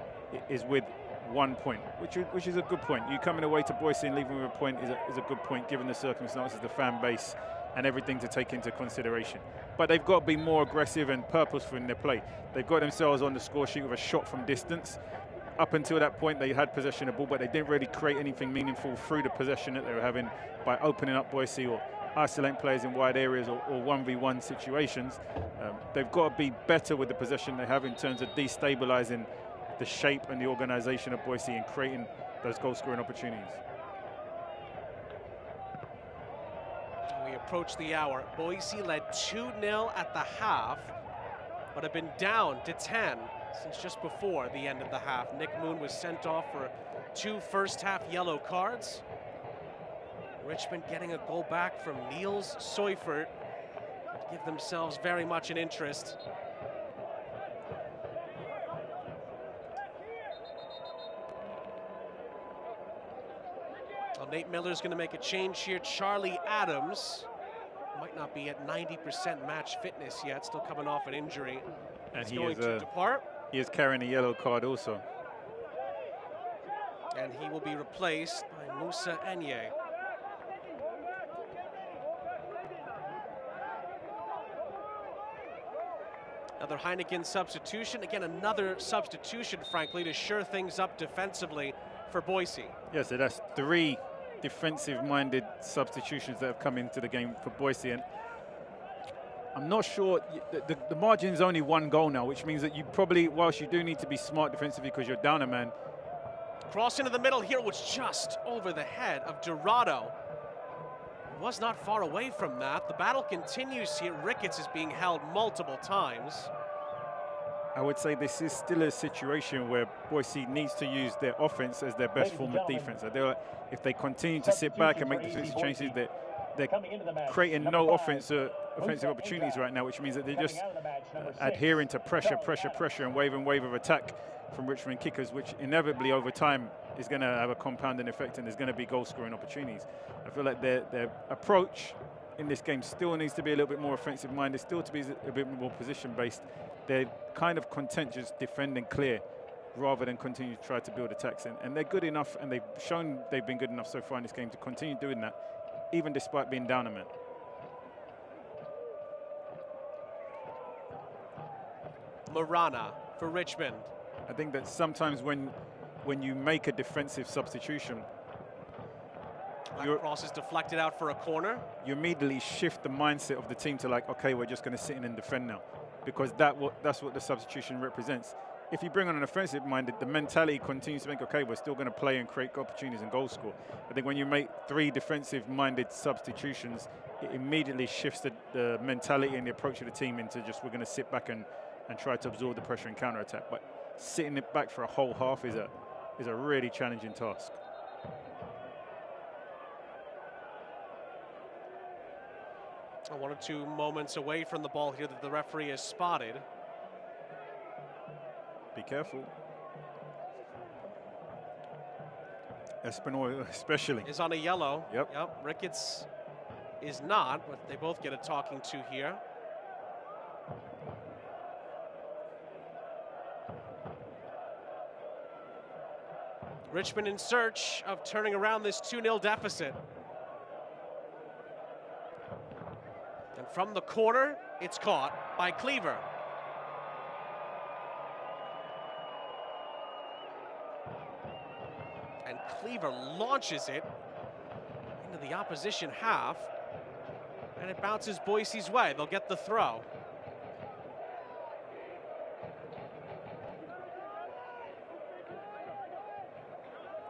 is with 1 point, which is a good point. You coming away to Boise and leaving with a point is a good point given the circumstances, the fan base, and everything to take into consideration. But they've got to be more aggressive and purposeful in their play. They've got themselves on the score sheet with a shot from distance. Up until that point, they had possession of the ball, but they didn't really create anything meaningful through the possession that they were having by opening up Boise or isolating players in wide areas or 1v1 situations. They've got to be better with the possession they have in terms of destabilizing the shape and the organization of Boise and creating those goal-scoring opportunities. We approach the hour. Boise led 2-0 at the half, but have been down to 10 since just before the end of the half. Nick Moon was sent off for 2 first-half yellow cards. Richmond getting a goal back from Niels Seufert to give themselves very much an interest. Well, Nate Miller's going to make a change here. Charlie Adams might not be at 90% match fitness yet, still coming off an injury. And He's going to depart. He is carrying a yellow card also. And he will be replaced by Musa Enye. Another Heineken substitution. Again, another substitution, frankly, to shore things up defensively for Boise. Yes, so that's 3 defensive-minded substitutions that have come into the game for Boise. And I'm not sure, the margin's only 1 goal now, which means that you probably, whilst you do need to be smart defensively because you're down a man. Cross into the middle here was just over the head of Dorado. Was not far away from that. The battle continues here. Ricketts is being held multiple times. I would say this is still a situation where Boise needs to use their offense as their best form of defense. If they continue to sit back and make defensive changes, they're creating no offensive opportunities right now, which means that they're just adhering to pressure, and wave of attack from Richmond kickers, which inevitably over time is going to have a compounding effect and there's going to be goal-scoring opportunities. I feel like their approach in this game still needs to be a little bit more offensive-minded, still to be a bit more position-based. They're kind of content just defending clear rather than continue to try to build attacks. And they're good enough, and they've shown they've been good enough so far in this game to continue doing that, even despite being down a man. Marana for Richmond. I think that sometimes when you make a defensive substitution, your cross is deflected out for a corner. You immediately shift the mindset of the team to like, okay, we're just going to sit in and defend now, because that's what the substitution represents. If you bring on an offensive-minded, the mentality continues to think, okay, we're still going to play and create opportunities and goal score. I think when you make 3 defensive-minded substitutions, it immediately shifts the mentality and the approach of the team into just we're going to sit back and try to absorb the pressure and counter-attack. But sitting it back for a whole half is a really challenging task. One or 2 moments away from the ball here that the referee has spotted. Be careful. Espinal especially. Is on a yellow. Yep. Ricketts is not, but they both get a talking to here. Richmond in search of turning around this 2-0 deficit. And from the corner, it's caught by Cleaver. And Cleaver launches it into the opposition half, and it bounces Boise's way. They'll get the throw.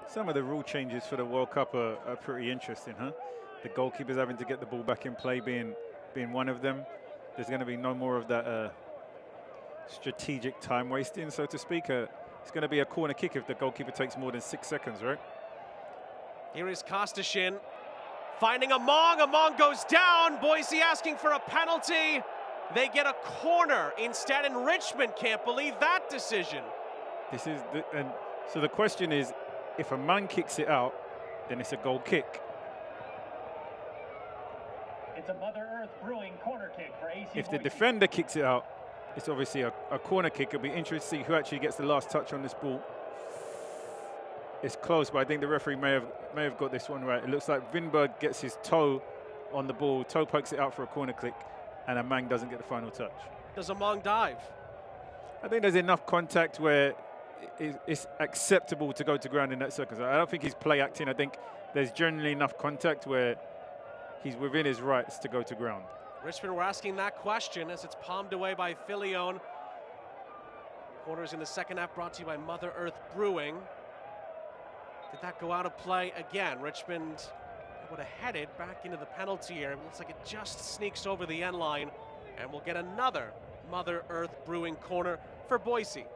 Some of the rule changes for the World Cup are pretty interesting, huh? The goalkeepers having to get the ball back in play being one of them. There's going to be no more of that strategic time wasting, so to speak. It's going to be a corner kick if the goalkeeper takes more than 6 seconds, right? Here is Kostashin finding Among. Among goes down. Boise asking for a penalty. They get a corner instead, and Richmond can't believe that decision. So the question is, if a man kicks it out, then it's a goal kick. It's a Mother Earth Brewing corner kick for AC If the Boise. defender kicks it out, it's obviously a corner kick. It'll be interesting to see who actually gets the last touch on this ball. It's close, but I think the referee may have got this one right. It looks like Vinberg gets his toe on the ball, toe pokes it out for a corner click, and Amang doesn't get the final touch. Does Amang dive? I think there's enough contact where it's acceptable to go to ground in that circumstance. I don't think he's play acting. I think there's generally enough contact where he's within his rights to go to ground. Richmond were asking that question as it's palmed away by Filion. Quarters in the second half brought to you by Mother Earth Brewing. Did that go out of play again? Richmond would have headed back into the penalty area. It looks like it just sneaks over the end line, and we'll get another Mother Earth Brewing corner for Boise.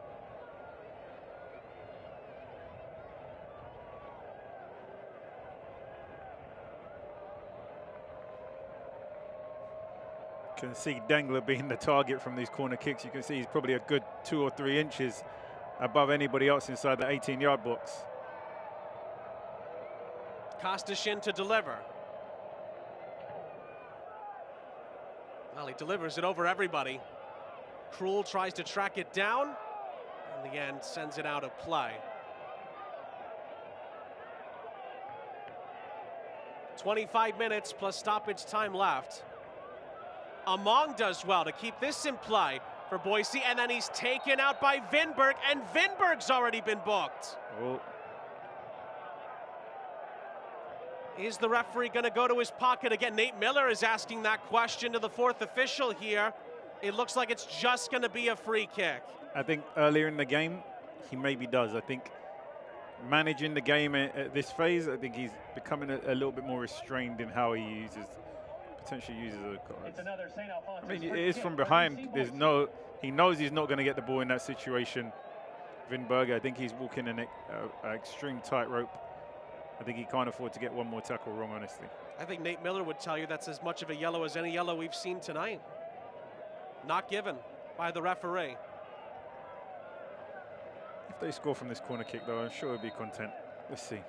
Can see Dangler being the target from these corner kicks. You can see he's probably a good 2 or 3 inches above anybody else inside the 18-yard box. Kostashin to deliver. Well, he delivers it over everybody. Krul tries to track it down. In the end, sends it out of play. 25 minutes plus stoppage time left. Amang does well to keep this in play for Boise, and then he's taken out by Vinberg, and Vinberg's already been booked. Oh. Is the referee going to go to his pocket again? Nate Miller is asking that question to the fourth official here. It looks like it's just going to be a free kick. I think earlier in the game, he maybe does. I think managing the game at this phase, I think he's becoming a little bit more restrained in how he potentially uses the cards. I mean, it is from behind. There's no, he knows he's not going to get the ball in that situation. Vinberger, I think he's walking an extreme tightrope. I think he can't afford to get one more tackle wrong, honestly. I think Nate Miller would tell you that's as much of a yellow as any yellow we've seen tonight. Not given by the referee. If they score from this corner kick, though, I'm sure he'll be content. Let's see.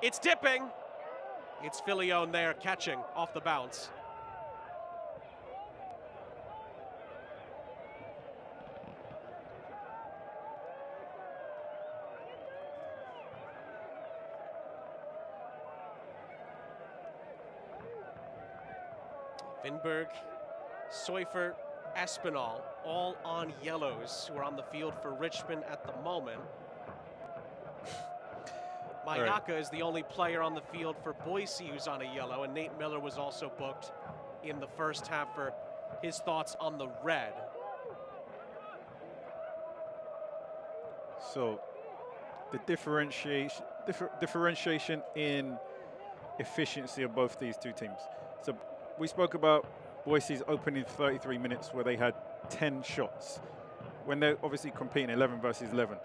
It's dipping. It's Filion there catching off the bounce. Vinberg, Seufert, Espinal, all on yellows who are on the field for Richmond at the moment. Mayaka is the only player on the field for Boise who's on a yellow, and Nate Miller was also booked in the first half for his thoughts on the red. So the differentiation in efficiency of both these two teams. So we spoke about Boise's opening 33 minutes where they had 10 shots when they're obviously competing 11 versus 11.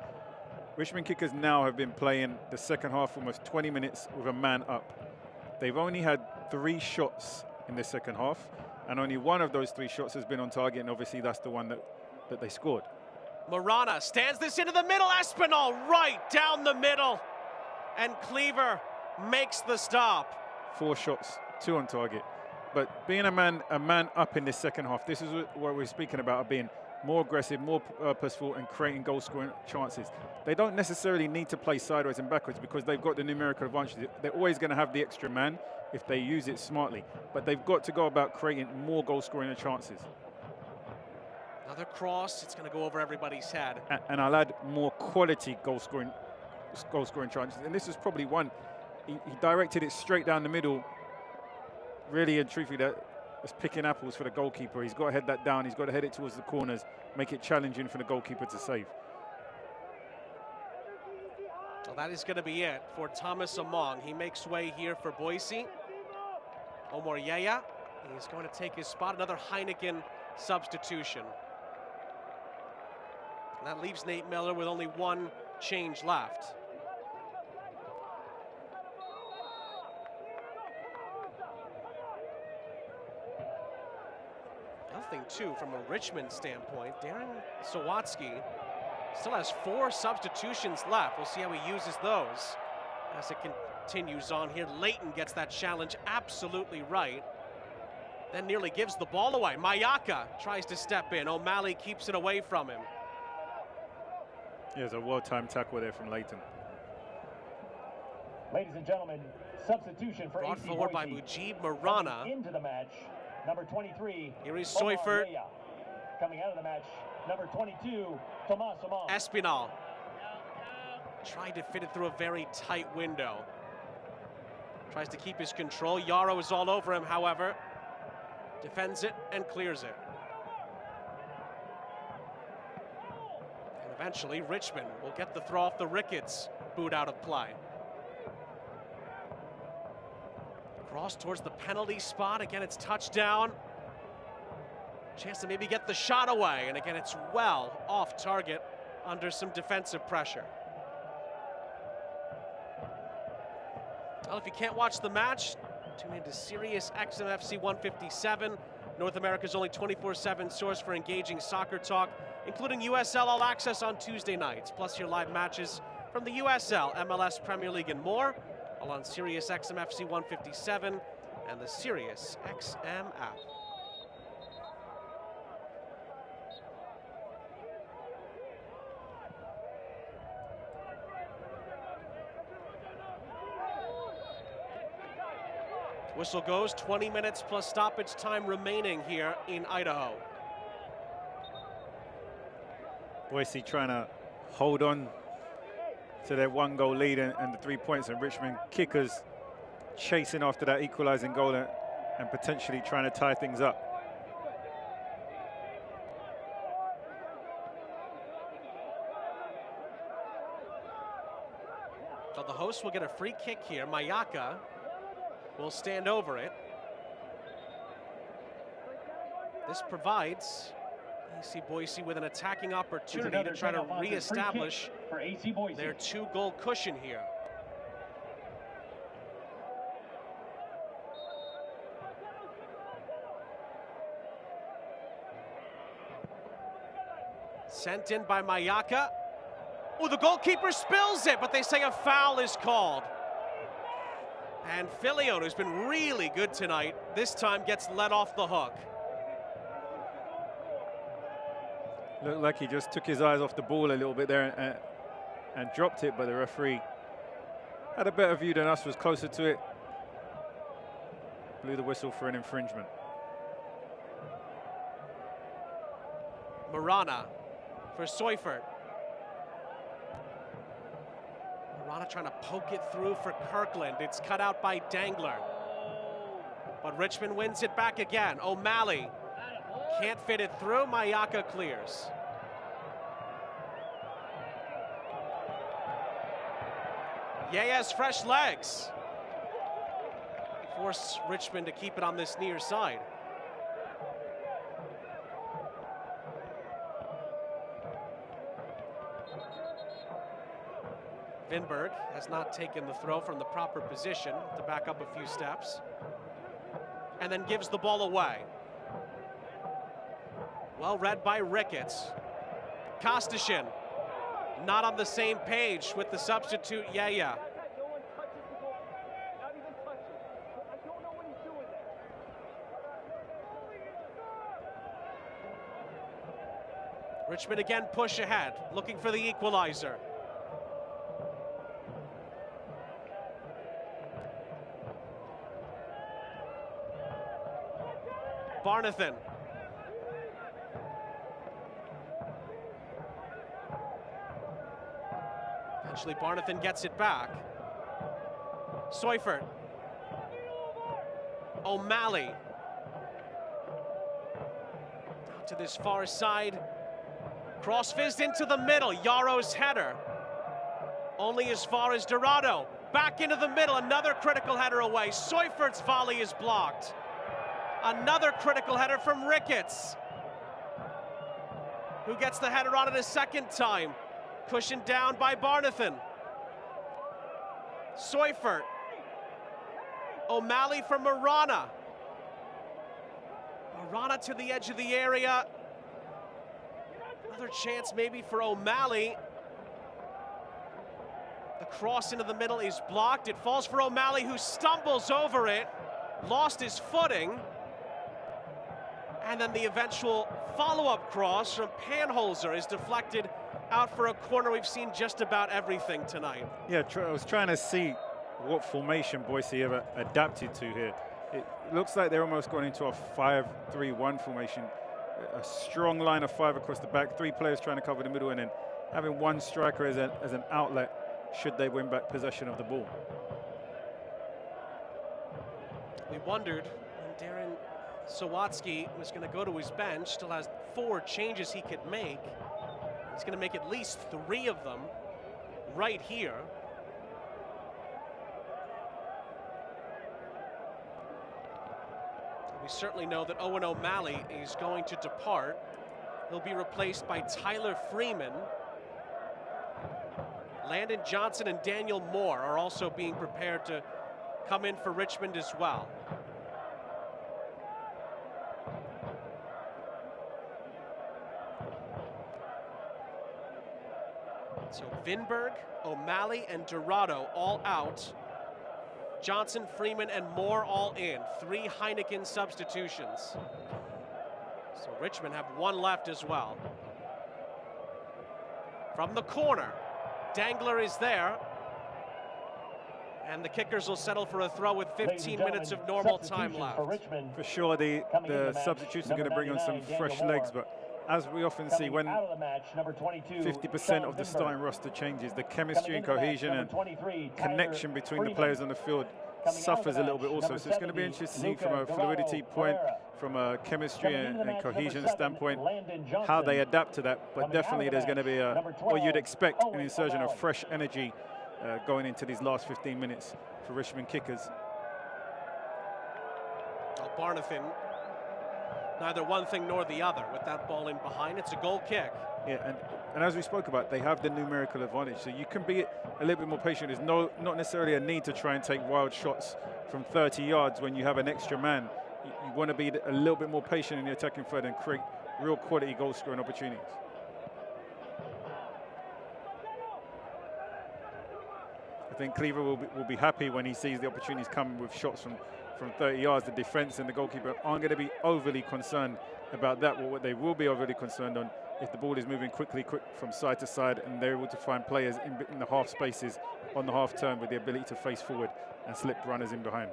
Richmond kickers now have been playing the second half almost 20 minutes with a man up. They've only had 3 shots in the second half, and only one of those 3 shots has been on target, and obviously that's the one that they scored. Marana stands this into the middle. Espinal right down the middle, and Cleaver makes the stop. 4 shots, 2 on target. But being a man up in this second half, this is what we're speaking about, being more aggressive, more purposeful, and creating goal-scoring chances. They don't necessarily need to play sideways and backwards because they've got the numerical advantage. They're always going to have the extra man if they use it smartly. But they've got to go about creating more goal-scoring chances. Another cross, it's going to go over everybody's head. And I'll add more quality goal-scoring chances. And this is probably one. He directed it straight down the middle. Really and truthfully, that's picking apples for the goalkeeper. He's got to head that down. He's got to head it towards the corners, make it challenging for the goalkeeper to save. Well, that is going to be it for Thomas Amang. He makes way here for Boise. Omar Yaya, he's going to take his spot. Another Heineken substitution. And that leaves Nate Miller with only 1 change left. Nothing, too, from a Richmond standpoint. Darren Sawatsky still has 4 substitutions left. We'll see how he uses those as it continues on here. Leighton gets that challenge absolutely right. Then nearly gives the ball away. Mayaka tries to step in. O'Malley keeps it away from him. Yeah, there's a well-timed tackle there from Leighton. Ladies and gentlemen, Substitution for Brought AC forward by Boise. Mujib Marana. Coming into the match, number 23. Here is Omar Seufert. Leia. Coming out of the match, number 22, Tomas Amon. Espinal. Trying to fit it through a very tight window. Tries to keep his control. Yarrow is all over him, however. Defends it and clears it. And eventually, Richmond will get the throw off the Ricketts boot out of play. Cross towards the penalty spot. Again, it's touchdown. Chance to maybe get the shot away. And again, it's well off target under some defensive pressure. Well, if you can't watch the match, tune into Sirius XMFC 157, North America's only 24/7 source for engaging soccer talk, including USL All Access on Tuesday nights, plus your live matches from the USL, MLS Premier League, and more, all on Sirius XMFC 157 and the Sirius XM app. Whistle goes, 20 minutes plus stoppage time remaining here in Idaho. Boise trying to hold on to their 1-goal lead and the 3 points, and Richmond kickers chasing after that equalizing goal and potentially trying to tie things up. So the hosts will get a free kick here. Mayaka will stand over it. This provides AC Boise with an attacking opportunity to try to reestablish their 2-goal cushion here. Sent in by Mayaka. Oh, the goalkeeper spills it, but they say a foul is called. And Filion, who's been really good tonight, this time gets let off the hook. Looked like he just took his eyes off the ball a little bit there and dropped it, but the referee had a better view than us, was closer to it. Blew the whistle for an infringement. Marana for Seufert. Marana trying to poke it through for Kirkland. It's cut out by Dangler. But Richmond wins it back again. O'Malley can't fit it through. Mayaka clears. Yaya's fresh legs force Richmond to keep it on this near side. Vinberg has not taken the throw from the proper position to back up a few steps, and then gives the ball away. Well read by Ricketts. Kostishin not on the same page with the substitute Yaya. Richmond again push ahead, looking for the equalizer. Barnathan. Eventually Barnathan gets it back. Seufert. O'Malley. Down to this far side. Cross-fizzed into the middle. Yarrow's header. Only as far as Dorado. Back into the middle. Another critical header away. Seufert's volley is blocked. Another critical header from Ricketts, who gets the header on it a second time. Cushioned down by Barnathan. Seufert. O'Malley from Marana. Marana to the edge of the area. Another chance maybe for O'Malley. The cross into the middle is blocked. It falls for O'Malley, who stumbles over it, lost his footing. And then the eventual follow-up cross from Panholzer is deflected out for a corner. We've seen just about everything tonight. Yeah, I was trying to see what formation Boise have adapted to here. It looks like they're almost going into a 5-3-1 formation. A strong line of 5 across the back, 3 players trying to cover the middle, and then having one striker as an outlet should they win back possession of the ball. We wondered when Darren Sawatsky was going to go to his bench, still has 4 changes he could make. He's going to make at least 3 of them right here. We certainly know that Owen O'Malley is going to depart. He'll be replaced by Tyler Freeman. Landon Johnson and Daniel Moore are also being prepared to come in for Richmond as well. So Vinberg, O'Malley, and Dorado all out. Johnson, Freeman, and Moore all in. 3 Heineken substitutions. So Richmond have 1 left as well. From the corner, Dangler is there. And the kickers will settle for a throw with 15 minutes of normal time left. For sure, the substitutes are going to bring on some fresh legs, but as we often see, when 50% of the starting roster changes, the chemistry and cohesion and connection between the players on the field suffers a little bit also. So it's going to be interesting to see from a fluidity point, from a chemistry and cohesion standpoint, how they adapt to that. But definitely there's going to be what you'd expect, an insertion of fresh energy going into these last 15 minutes for Richmond kickers. Well, Barnathan, neither one thing nor the other with that ball in behind. It's a goal kick. Yeah, and as we spoke about, they have the numerical advantage, so you can be a little bit more patient. There's not necessarily a need to try and take wild shots from 30 yards when you have an extra man. You want to be a little bit more patient in the attacking third and create real quality goal scoring opportunities. I think Cleaver will be happy when he sees the opportunities come with shots from 30 yards. The defense and the goalkeeper aren't going to be overly concerned about that. What they will be overly concerned on if the ball is moving quick from side to side and they're able to find players in the half spaces on the half turn with the ability to face forward and slip runners in behind.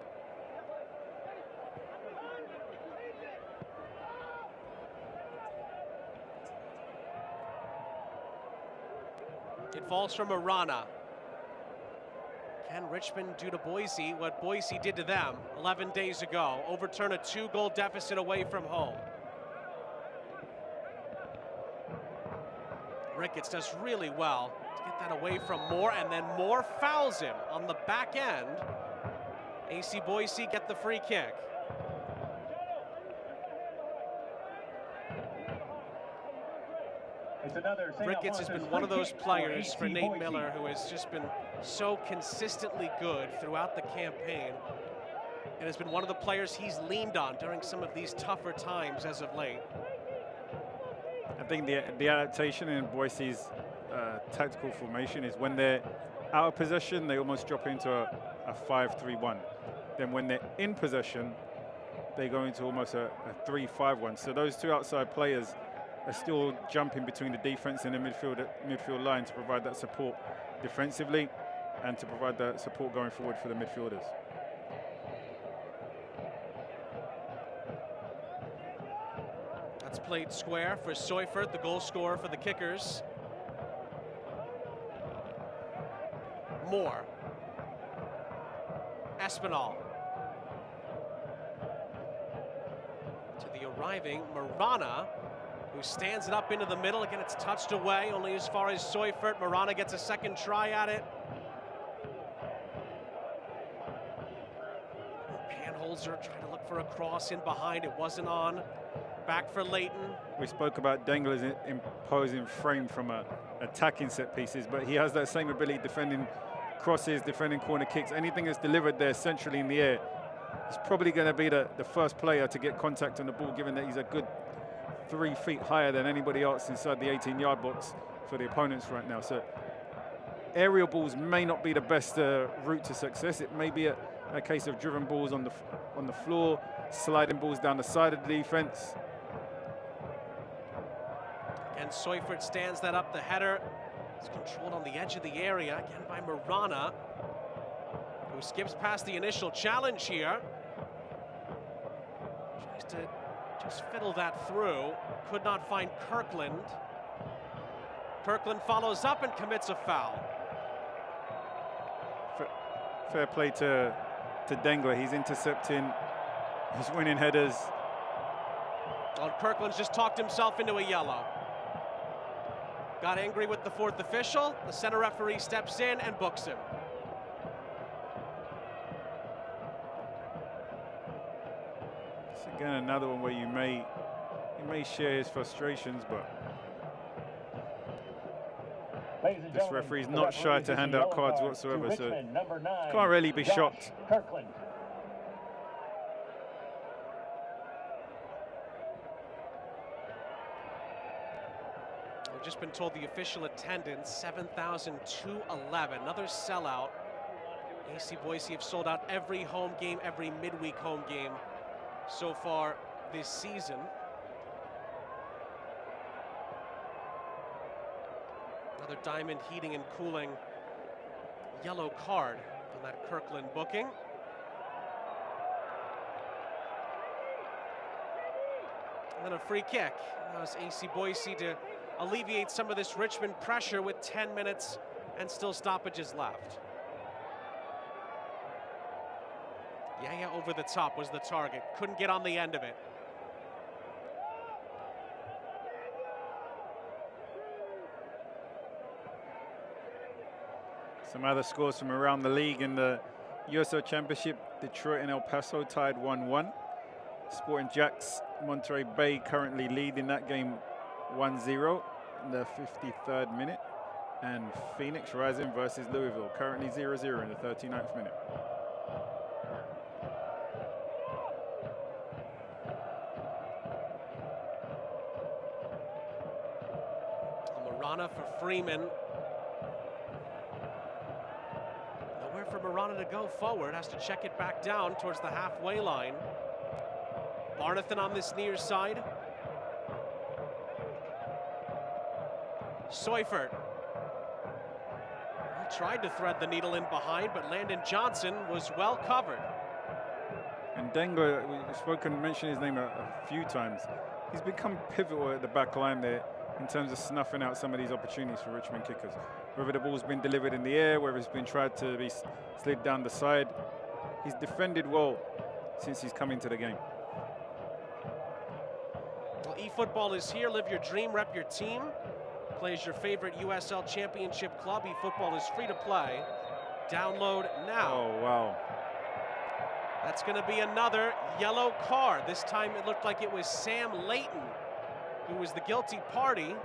It falls from Arana. Can Richmond do to Boise what Boise did to them 11 days ago? Overturn a 2-goal deficit away from home. Ricketts does really well to get that away from Moore, and then Moore fouls him on the back end. AC Boise get the free kick. Ricketts has been one of those players for Nate Miller who has just been so consistently good throughout the campaign, and has been one of the players he's leaned on during some of these tougher times as of late. I think the adaptation in Boise's tactical formation is when they're out of possession, they almost drop into a 5-3-1. Then when they're in possession, they go into almost a 3-5-1. So those 2 outside players are still jumping between the defense and the midfield line to provide that support defensively and to provide that support going forward for the midfielders. That's played square for Seufert, the goal scorer for the kickers. Moore. Espinal. To the arriving Marana, who stands it up into the middle. Again, it's touched away, only as far as Seufert. Marana gets a second try at it. Panholzer trying to look for a cross in behind. It wasn't on. Back for Leighton. We spoke about Dangler's imposing frame from attacking set pieces, but he has that same ability defending crosses, defending corner kicks. Anything that's delivered there centrally in the air, he's probably going to be the first player to get contact on the ball, given that he's a good 3 feet higher than anybody else inside the 18-yard box for the opponents right now. So aerial balls may not be the best route to success. It may be a case of driven balls on the floor, sliding balls down the side of the defense. And Seufert stands that up. The header is controlled on the edge of the area, again by Marana, who skips past the initial challenge here. Tries to just fiddle that through. Could not find Kirkland. Kirkland follows up and commits a foul. Fair play to Dengler. He's intercepting. He's winning headers. Well, Kirkland's just talked himself into a yellow. Got angry with the fourth official. The center referee steps in and books him. It's again another one where you may share his frustrations, but this referee's not shy to hand out cards whatsoever, so can't really be shocked. Kirkland. We've just been told the official attendance, 7,211. Another sellout. AC Boise have sold out every home game, every midweek home game so far this season. Another Diamond Heating and Cooling yellow card on that Kirkland booking. And then a free kick. Allows AC Boise to alleviate some of this Richmond pressure with 10 minutes and still stoppages left. Yeah, over the top was the target. Couldn't get on the end of it. Some other scores from around the league in the USL Championship. Detroit and El Paso tied 1-1. Sporting Jacks, Monterey Bay currently lead in that game 1-0 in the 53rd minute. And Phoenix Rising versus Louisville, currently 0-0 in the 39th minute. Marana for Freeman. Nowhere for Marana to go forward. Has to check it back down towards the halfway line. Barnathan on this near side. Seufert. He tried to thread the needle in behind, but Landon Johnson was well covered. And Dengler, we've mentioned his name a few times. He's become pivotal at the back line there in terms of snuffing out some of these opportunities for Richmond kickers. Whether the ball's been delivered in the air, whether it's been tried to be slid down the side, he's defended well since he's come into the game. Well, eFootball is here. Live your dream, rep your team. Play as your favorite USL Championship club. eFootball is free to play. Download now. Oh, wow. That's going to be another yellow card. This time it looked like it was Sam Layton who was the guilty party.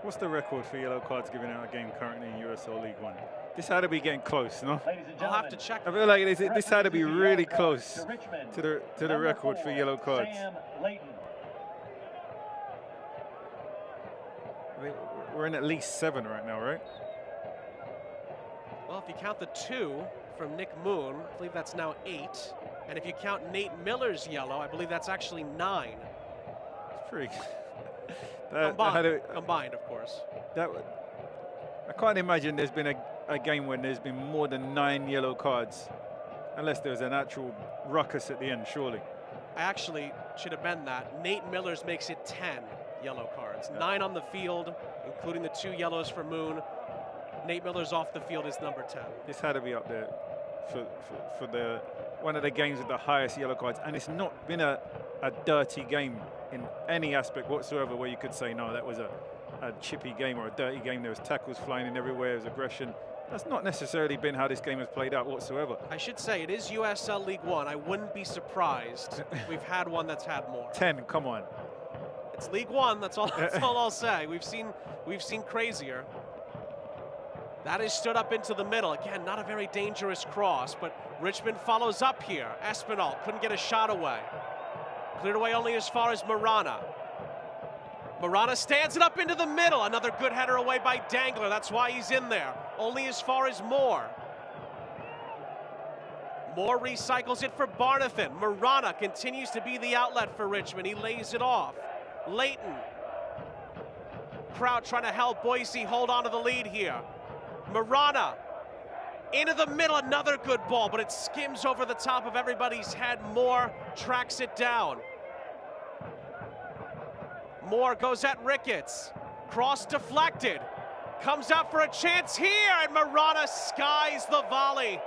What's the record for yellow cards given out a game currently in USL League One? This had to be getting close, no? I'll have to check. I feel like this had to be really close to the record for yellow cards. Sam Layton. We're in at least 7 right now, right? Well, if you count the 2 from Nick Moon, I believe that's now 8. And if you count Nate Miller's yellow, I believe that's actually 9. It's pretty. Combined, of course. I can't imagine there's been a game when there's been more than 9 yellow cards, unless there's an actual ruckus at the end, surely. I actually should have been that. Nate Miller's makes it 10 yellow cards. Yeah. 9 on the field, including the 2 yellows for Moon. Nate Miller's off the field is number 10. This had to be up there for the one of the games with the highest yellow cards, and it's not been a dirty game in any aspect whatsoever where you could say, no, that was a chippy game or a dirty game. There was tackles flying in everywhere, there was aggression. That's not necessarily been how this game has played out whatsoever. I should say it is USL League One. I wouldn't be surprised if we've had one that's had more. 10, come on. It's League One, that's all I'll say. We've seen crazier. That is stood up into the middle. Again, not a very dangerous cross, but Richmond follows up here. Espinal couldn't get a shot away. Cleared away only as far as Marana. Marana stands it up into the middle. Another good header away by Dengler. That's why he's in there. Only as far as Moore. Moore recycles it for Barnathan. Marana continues to be the outlet for Richmond. He lays it off. Layton. Crowd trying to help Boise hold on to the lead here. Marana Into the middle, another good ball, but it skims over the top of everybody's head. Moore tracks it down. Moore goes at Ricketts. Cross deflected. Comes out for a chance here, and Marana skies the volley.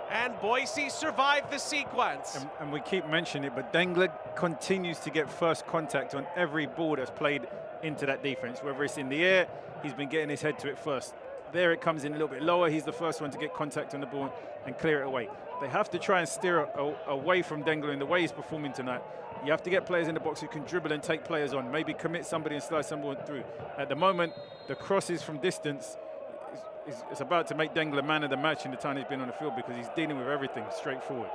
And Boise survived the sequence. And we keep mentioning it, but Dengler continues to get first contact on every ball that's played into that defense. Whether it's in the air, he's been getting his head to it first. There it comes in a little bit lower. He's the first one to get contact on the ball and clear it away. They have to try and steer away from Dengler in the way he's performing tonight. You have to get players in the box who can dribble and take players on, maybe commit somebody and slice someone through. At the moment, the crosses from distance is about to make Dengler man of the match in the time he's been on the field, because he's dealing with everything straightforward.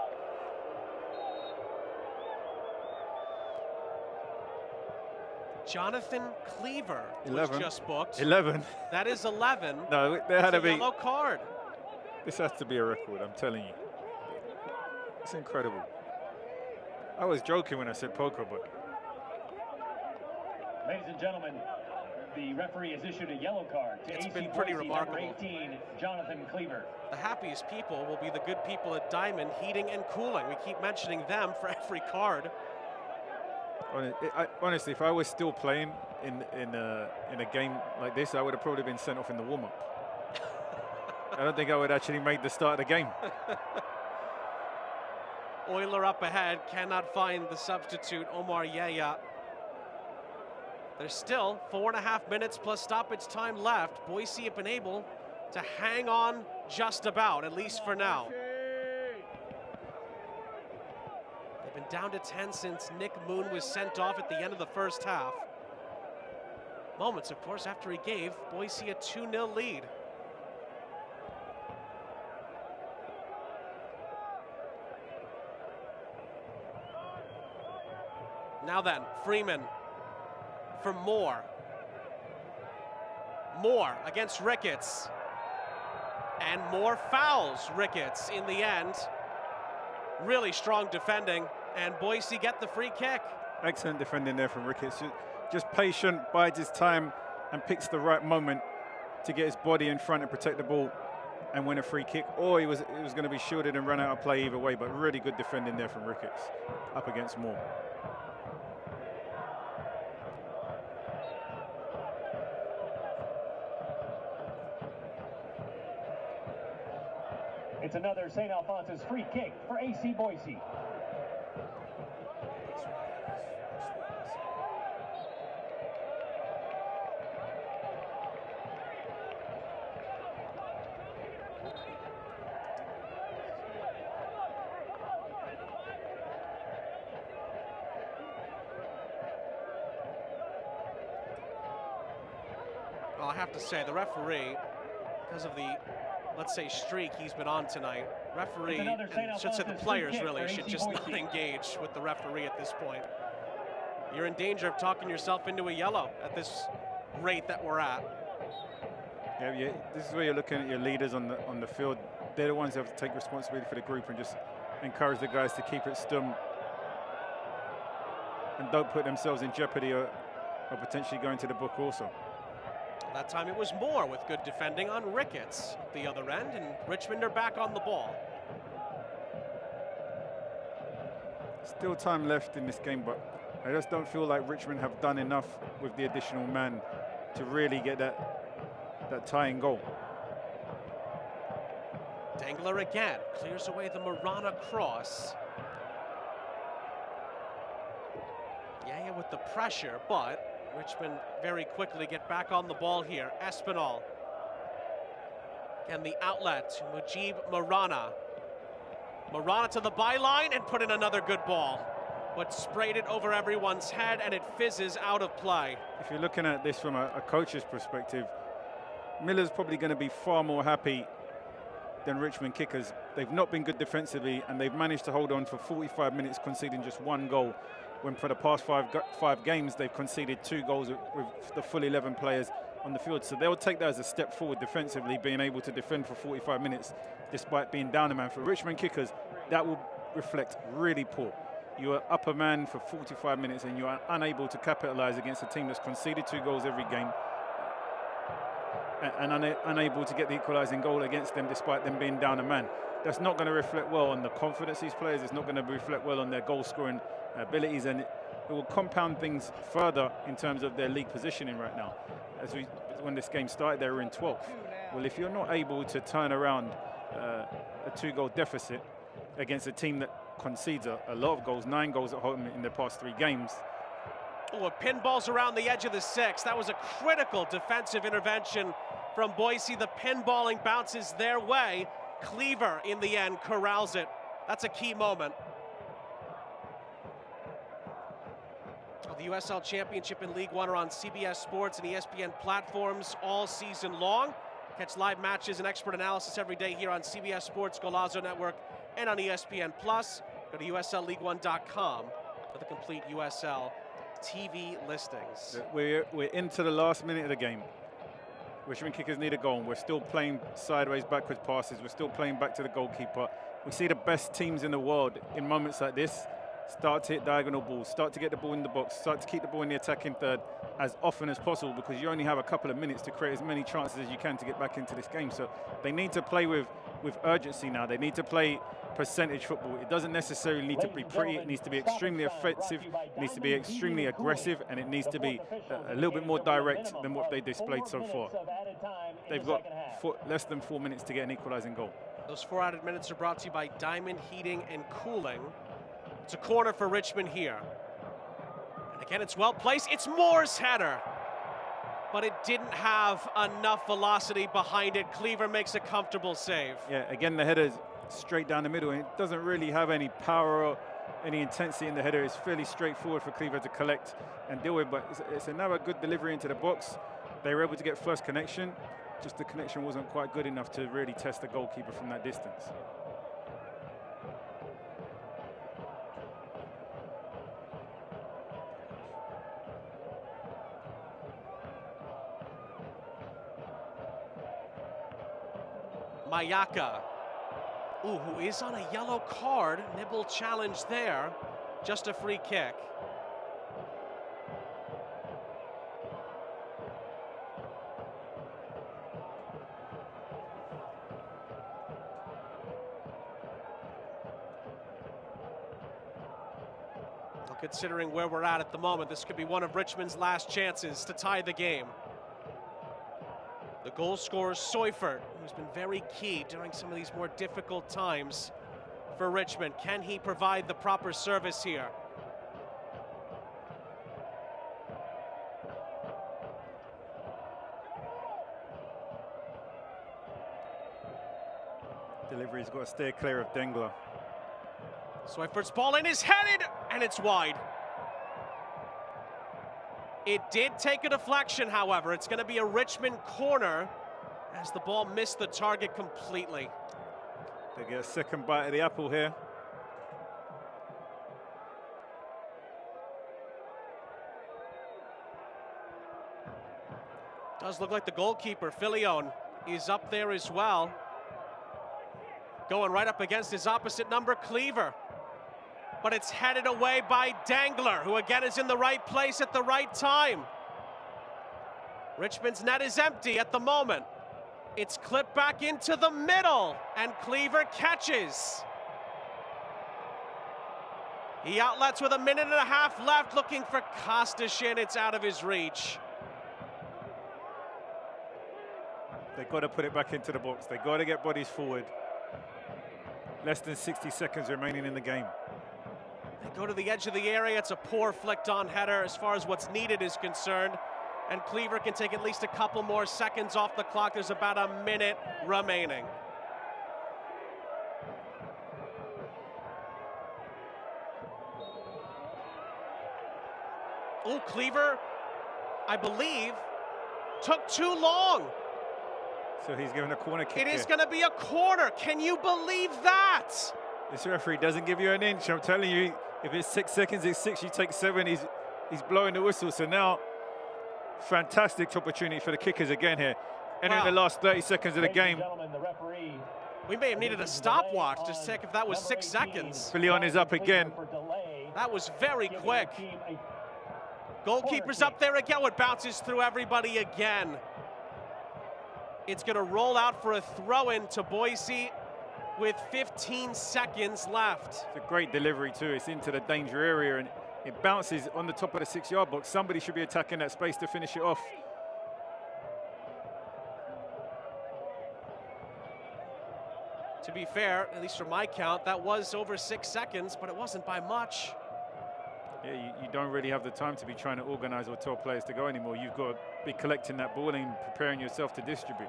Jonathan Cleaver 11. was just booked. 11. That is 11. No, there had to be. Yellow card. This has to be a record, I'm telling you. It's incredible. I was joking when I said poker, but. Ladies and gentlemen, the referee has issued a yellow card to It's AC been pretty Boise, remarkable. number 18, Jonathan Cleaver. The happiest people will be the good people at Diamond Heating and Cooling. We keep mentioning them for every card. Honestly, if I was still playing in a game like this, I would have probably been sent off in the warm-up. I don't think I would actually make the start of the game. Euler up ahead, cannot find the substitute, Omar Yaya. There's still 4.5 minutes plus stoppage time left. Boise have been able to hang on just about, at least for now. They've been down to 10 since Nick Moon was sent off at the end of the first half. Moments, of course, after he gave Boise a 2-0 lead. Now then, Freeman for Moore. Moore against Ricketts. And Moore fouls Ricketts in the end. Really strong defending, and Boise get the free kick. Excellent defending there from Ricketts. Just patient, bides his time, and picks the right moment to get his body in front and protect the ball and win a free kick. Or it was going to be shielded and run out of play either way, but really good defending there from Ricketts up against Moore. It's another St. Alphonsus free kick for AC Boise. Well, I have to say, the referee, because of the, let's say, streak he's been on tonight, referee, and should say the players really, should just not engage with the referee at this point. You're in danger of talking yourself into a yellow at this rate that we're at. Yeah, this is where you're looking at your leaders on the field. They're the ones who have to take responsibility for the group and just encourage the guys to keep it stum and don't put themselves in jeopardy or potentially going to the book also. That time it was Moore with good defending on Ricketts at the other end, and Richmond are back on the ball. Still time left in this game, but I just don't feel like Richmond have done enough with the additional man to really get that tying goal. Dengler again clears away the Marana cross. Yeah, with the pressure, but Richmond very quickly get back on the ball here. Espinal. And the outlet to Mujib Marana. Marana to the byline and put in another good ball. But sprayed it over everyone's head and it fizzes out of play. If you're looking at this from a coach's perspective, Miller's probably going to be far more happy than Richmond kickers. They've not been good defensively and they've managed to hold on for 45 minutes, conceding just one goal. When for the past five games, they've conceded 2 goals with the full 11 players on the field. So they'll take that as a step forward defensively, being able to defend for 45 minutes despite being down a man. For Richmond kickers, that will reflect really poor. You are up a man for 45 minutes and you are unable to capitalize against a team that's conceded 2 goals every game. and unable to get the equalising goal against them despite them being down a man. That's not going to reflect well on the confidence of these players. It's not going to reflect well on their goal-scoring abilities, and it will compound things further in terms of their league positioning right now. When this game started, they were in 12th. Well, if you're not able to turn around a 2-goal deficit against a team that concedes a lot of goals, 9 goals at home in their past 3 games. Oh, it pinballs around the edge of the 6. That was a critical defensive intervention from Boise. The pinballing bounces their way. Cleaver, in the end, corrals it. That's a key moment. The USL Championship and League One are on CBS Sports and ESPN platforms all season long. Catch live matches and expert analysis every day here on CBS Sports, Golazo Network, and on ESPN+. Go to USLLeague1.com for the complete USL TV listings. We're into the last minute of the game. Richmond kickers need a goal, and we're still playing sideways, backwards passes. We're still playing back to the goalkeeper. We see the best teams in the world in moments like this start to hit diagonal balls, start to get the ball in the box, start to keep the ball in the attacking third as often as possible, because you only have a couple of minutes to create as many chances as you can to get back into this game. So they need to play with urgency now. They need to play percentage football. It doesn't necessarily need to be pretty. It needs to be extremely offensive, it needs to be extremely aggressive, and it needs to be a little bit more direct than what they displayed so far. They've got less than 4 minutes to get an equalising goal. Those 4 added minutes are brought to you by Diamond Heating and Cooling. It's a corner for Richmond here. And again, it's well placed. It's Moore's header. But it didn't have enough velocity behind it. Cleaver makes a comfortable save. Yeah, again, the header's straight down the middle, and it doesn't really have any power or any intensity in the header. It's fairly straightforward for Cleaver to collect and deal with, but it's another good delivery into the box. They were able to get first connection, just the connection wasn't quite good enough to really test the goalkeeper from that distance. Mayaka, who is on a yellow card. Nibble challenge there. Just a free kick. Well, considering where we're at the moment, this could be one of Richmond's last chances to tie the game. The goal scorer, Seufert, who's been very key during some of these more difficult times for Richmond. Can he provide the proper service here? Delivery's got to stay clear of Dengler. Seufert's ball in is headed, and it's wide. It did take a deflection, however. It's going to be a Richmond corner as the ball missed the target completely. They get a second bite of the apple here. Does look like the goalkeeper, Filion, is up there as well. Going right up against his opposite number, Cleaver. But it's headed away by Dangler, who again is in the right place at the right time. Richmond's net is empty at the moment. It's clipped back into the middle, and Cleaver catches. He outlets with 1.5 minutes left, looking for Kostashin. It's out of his reach. They've got to put it back into the box. They've got to get bodies forward. Less than 60 seconds remaining in the game. They go to the edge of the area. It's a poor flicked on header as far as what's needed is concerned. And Cleaver can take at least a couple more seconds off the clock. There's about 1 minute remaining. Oh, Cleaver, I believe, took too long. So he's given a corner kick. It is going to be a corner. Can you believe that? This referee doesn't give you an inch. I'm telling you, if it's 6 seconds, it's 6. You take 7. He's blowing the whistle. So now, fantastic opportunity for the kickers again here. Entering the last 30 seconds of the game. We may have needed a stopwatch to check if that was 6 seconds. Filion is up again. That was very quick. Goalkeeper's up there again. It bounces through everybody again. It's going to roll out for a throw-in to Boise with 15 seconds left. It's a great delivery too. It's into the danger area and it bounces on the top of the 6-yard box. Somebody should be attacking that space to finish it off. To be fair, at least from my count, that was over 6 seconds, but it wasn't by much. Yeah, you don't really have the time to be trying to organize or tell players to go anymore. You've got to be collecting that ball and preparing yourself to distribute.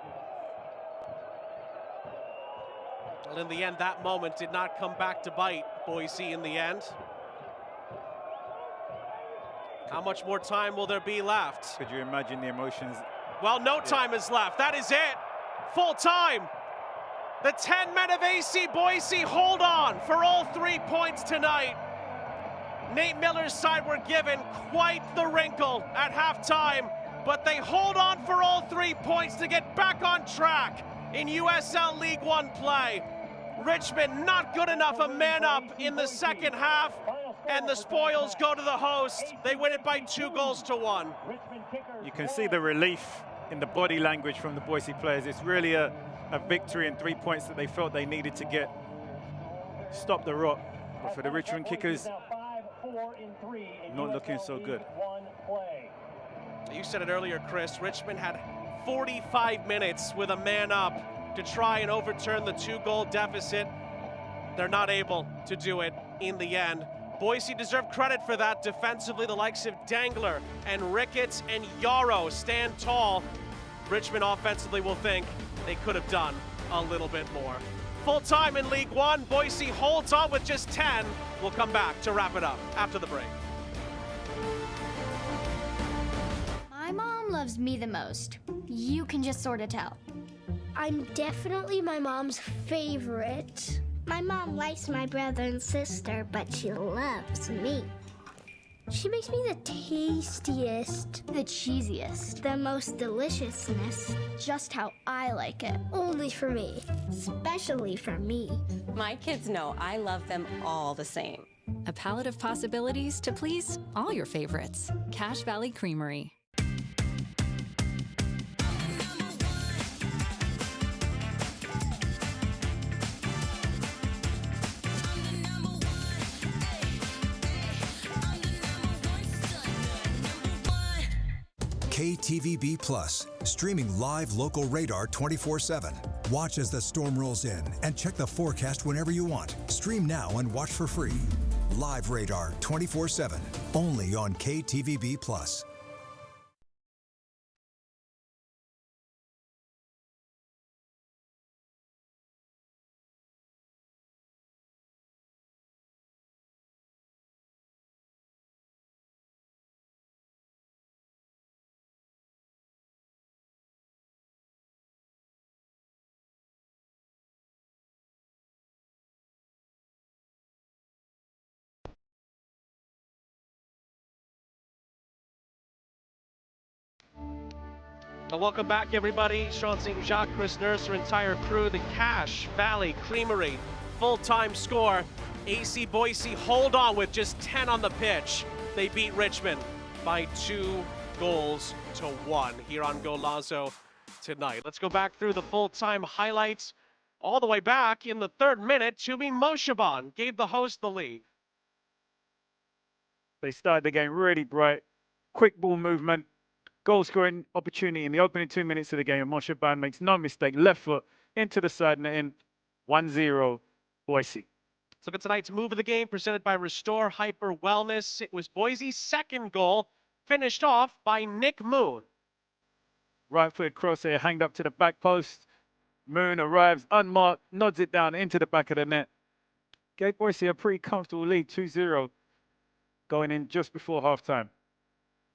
Well, in the end, that moment did not come back to bite Boise in the end. How much more time will there be left? Could you imagine the emotions? Well, no time is left. That is it. Full time. The 10 men of AC Boise hold on for all 3 points tonight. Nate Miller's side were given quite the wrinkle at halftime, but they hold on for all 3 points to get back on track in USL League One play. Richmond not good enough, a man up in the second half, and the spoils go to the host. They win it by 2-1. You can see the relief in the body language from the Boise players. It's really a victory and 3 points that they felt they needed to get. Stop the rot. But for the Richmond kickers, not looking so good. You said it earlier, Chris. Richmond had 45 minutes with a man up to try and overturn the 2-goal deficit. They're not able to do it in the end. Boise deserve credit for that. Defensively, the likes of Dangler and Ricketts and Yarrow stand tall. Richmond offensively will think they could have done a little bit more. Full time in League One, Boise holds on with just 10. We'll come back to wrap it up after the break. My mom loves me the most. You can just sort of tell. I'm definitely my mom's favorite. My mom likes my brother and sister, but she loves me. She makes me the tastiest, the cheesiest, the most deliciousness. Just how I like it. Only for me. Especially for me. My kids know I love them all the same. A palette of possibilities to please all your favorites. Cache Valley Creamery. KTVB Plus, streaming live local radar 24/7. Watch as the storm rolls in and check the forecast whenever you want. Stream now and watch for free. Live radar 24/7, only on KTVB Plus. Well, welcome back, everybody. Sean St. Jacques, Chris Nurse, our entire crew, the Cache Valley Creamery full-time score. AC Boise hold on with just 10 on the pitch. They beat Richmond by 2-1 here on Golazo tonight. Let's go back through the full-time highlights. All the way back in the 3rd minute, Chumi Moshaban gave the host the lead. They started the game really bright, quick ball movement, goal scoring opportunity in the opening 2 minutes of the game. Moshe Ban makes no mistake, left foot into the side net in 1-0 Boise. Let's look at tonight's move of the game presented by Restore Hyper Wellness. It was Boise's 2nd goal, finished off by Nick Moon. Right foot crosshair hanged up to the back post. Moon arrives unmarked, nods it down into the back of the net. Gave Boise a pretty comfortable lead, 2-0, going in just before halftime.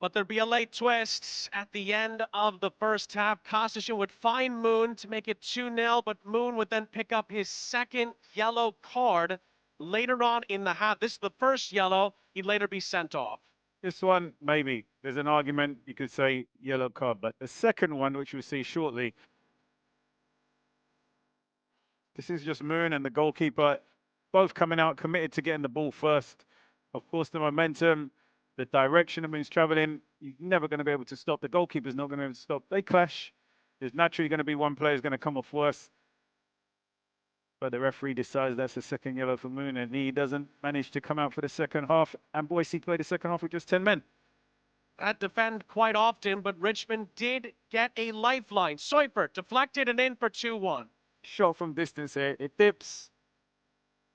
But there'd be a late twist at the end of the first half. Kostishin would find Moon to make it 2-0, but Moon would then pick up his 2nd yellow card later on in the half. This is the first yellow. He'd later be sent off. This one, maybe. There's an argument, you could say yellow card, but the second one, which we'll see shortly, this is just Moon and the goalkeeper, both coming out committed to getting the ball first. Of course, the momentum, the direction of Moon's traveling, you're never going to be able to stop. The goalkeeper's not going to be able to stop. They clash. There's naturally going to be one player who's going to come off worse. But the referee decides that's a second yellow for Moon, and he doesn't manage to come out for the second half. And Boise played the second half with just 10 men. That defend quite often, but Richmond did get a lifeline. Seufert deflected and in for 2-1. Shot from distance here. It dips.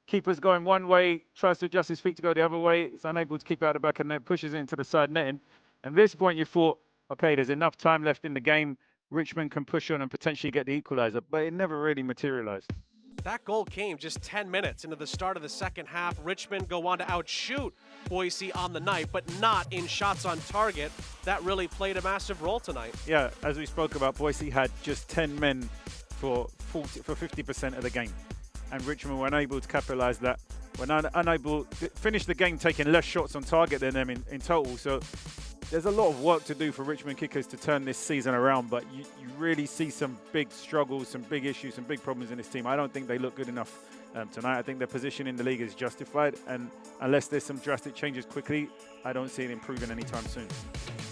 Keeper's going one way, tries to adjust his feet to go the other way. It's unable to keep it out of the back of the net, pushes it into the side netting. And at this point, you thought, okay, there's enough time left in the game. Richmond can push on and potentially get the equalizer, but it never really materialized. That goal came just 10 minutes into the start of the second half. Richmond go on to outshoot Boise on the night, but not in shots on target. That really played a massive role tonight. Yeah, as we spoke about, Boise had just 10 men for 50% of the game. And Richmond were unable to capitalize that. Were unable to finish the game taking less shots on target than them in total. So there's a lot of work to do for Richmond kickers to turn this season around, but you really see some big struggles, some big issues, some big problems in this team. I don't think they look good enough tonight. I think their position in the league is justified, and unless there's some drastic changes quickly, I don't see it improving anytime soon.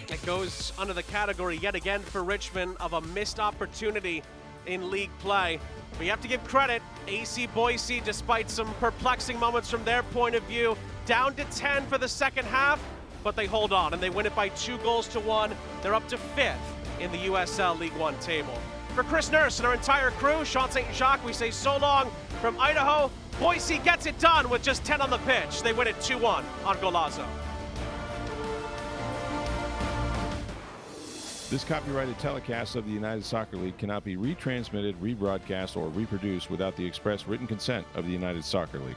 It goes under the category yet again for Richmond of a missed opportunity in league play. But you have to give credit, AC Boise, despite some perplexing moments from their point of view, down to 10 for the second half, but they hold on and they win it by 2-1. They're up to 5th in the USL League One table. For Chris Nurse and our entire crew, Sean St. Jacques, we say so long from Idaho. Boise gets it done with just 10 on the pitch. They win it 2-1 on Golazo. This copyrighted telecast of the United Soccer League cannot be retransmitted, rebroadcast, or reproduced without the express written consent of the United Soccer League.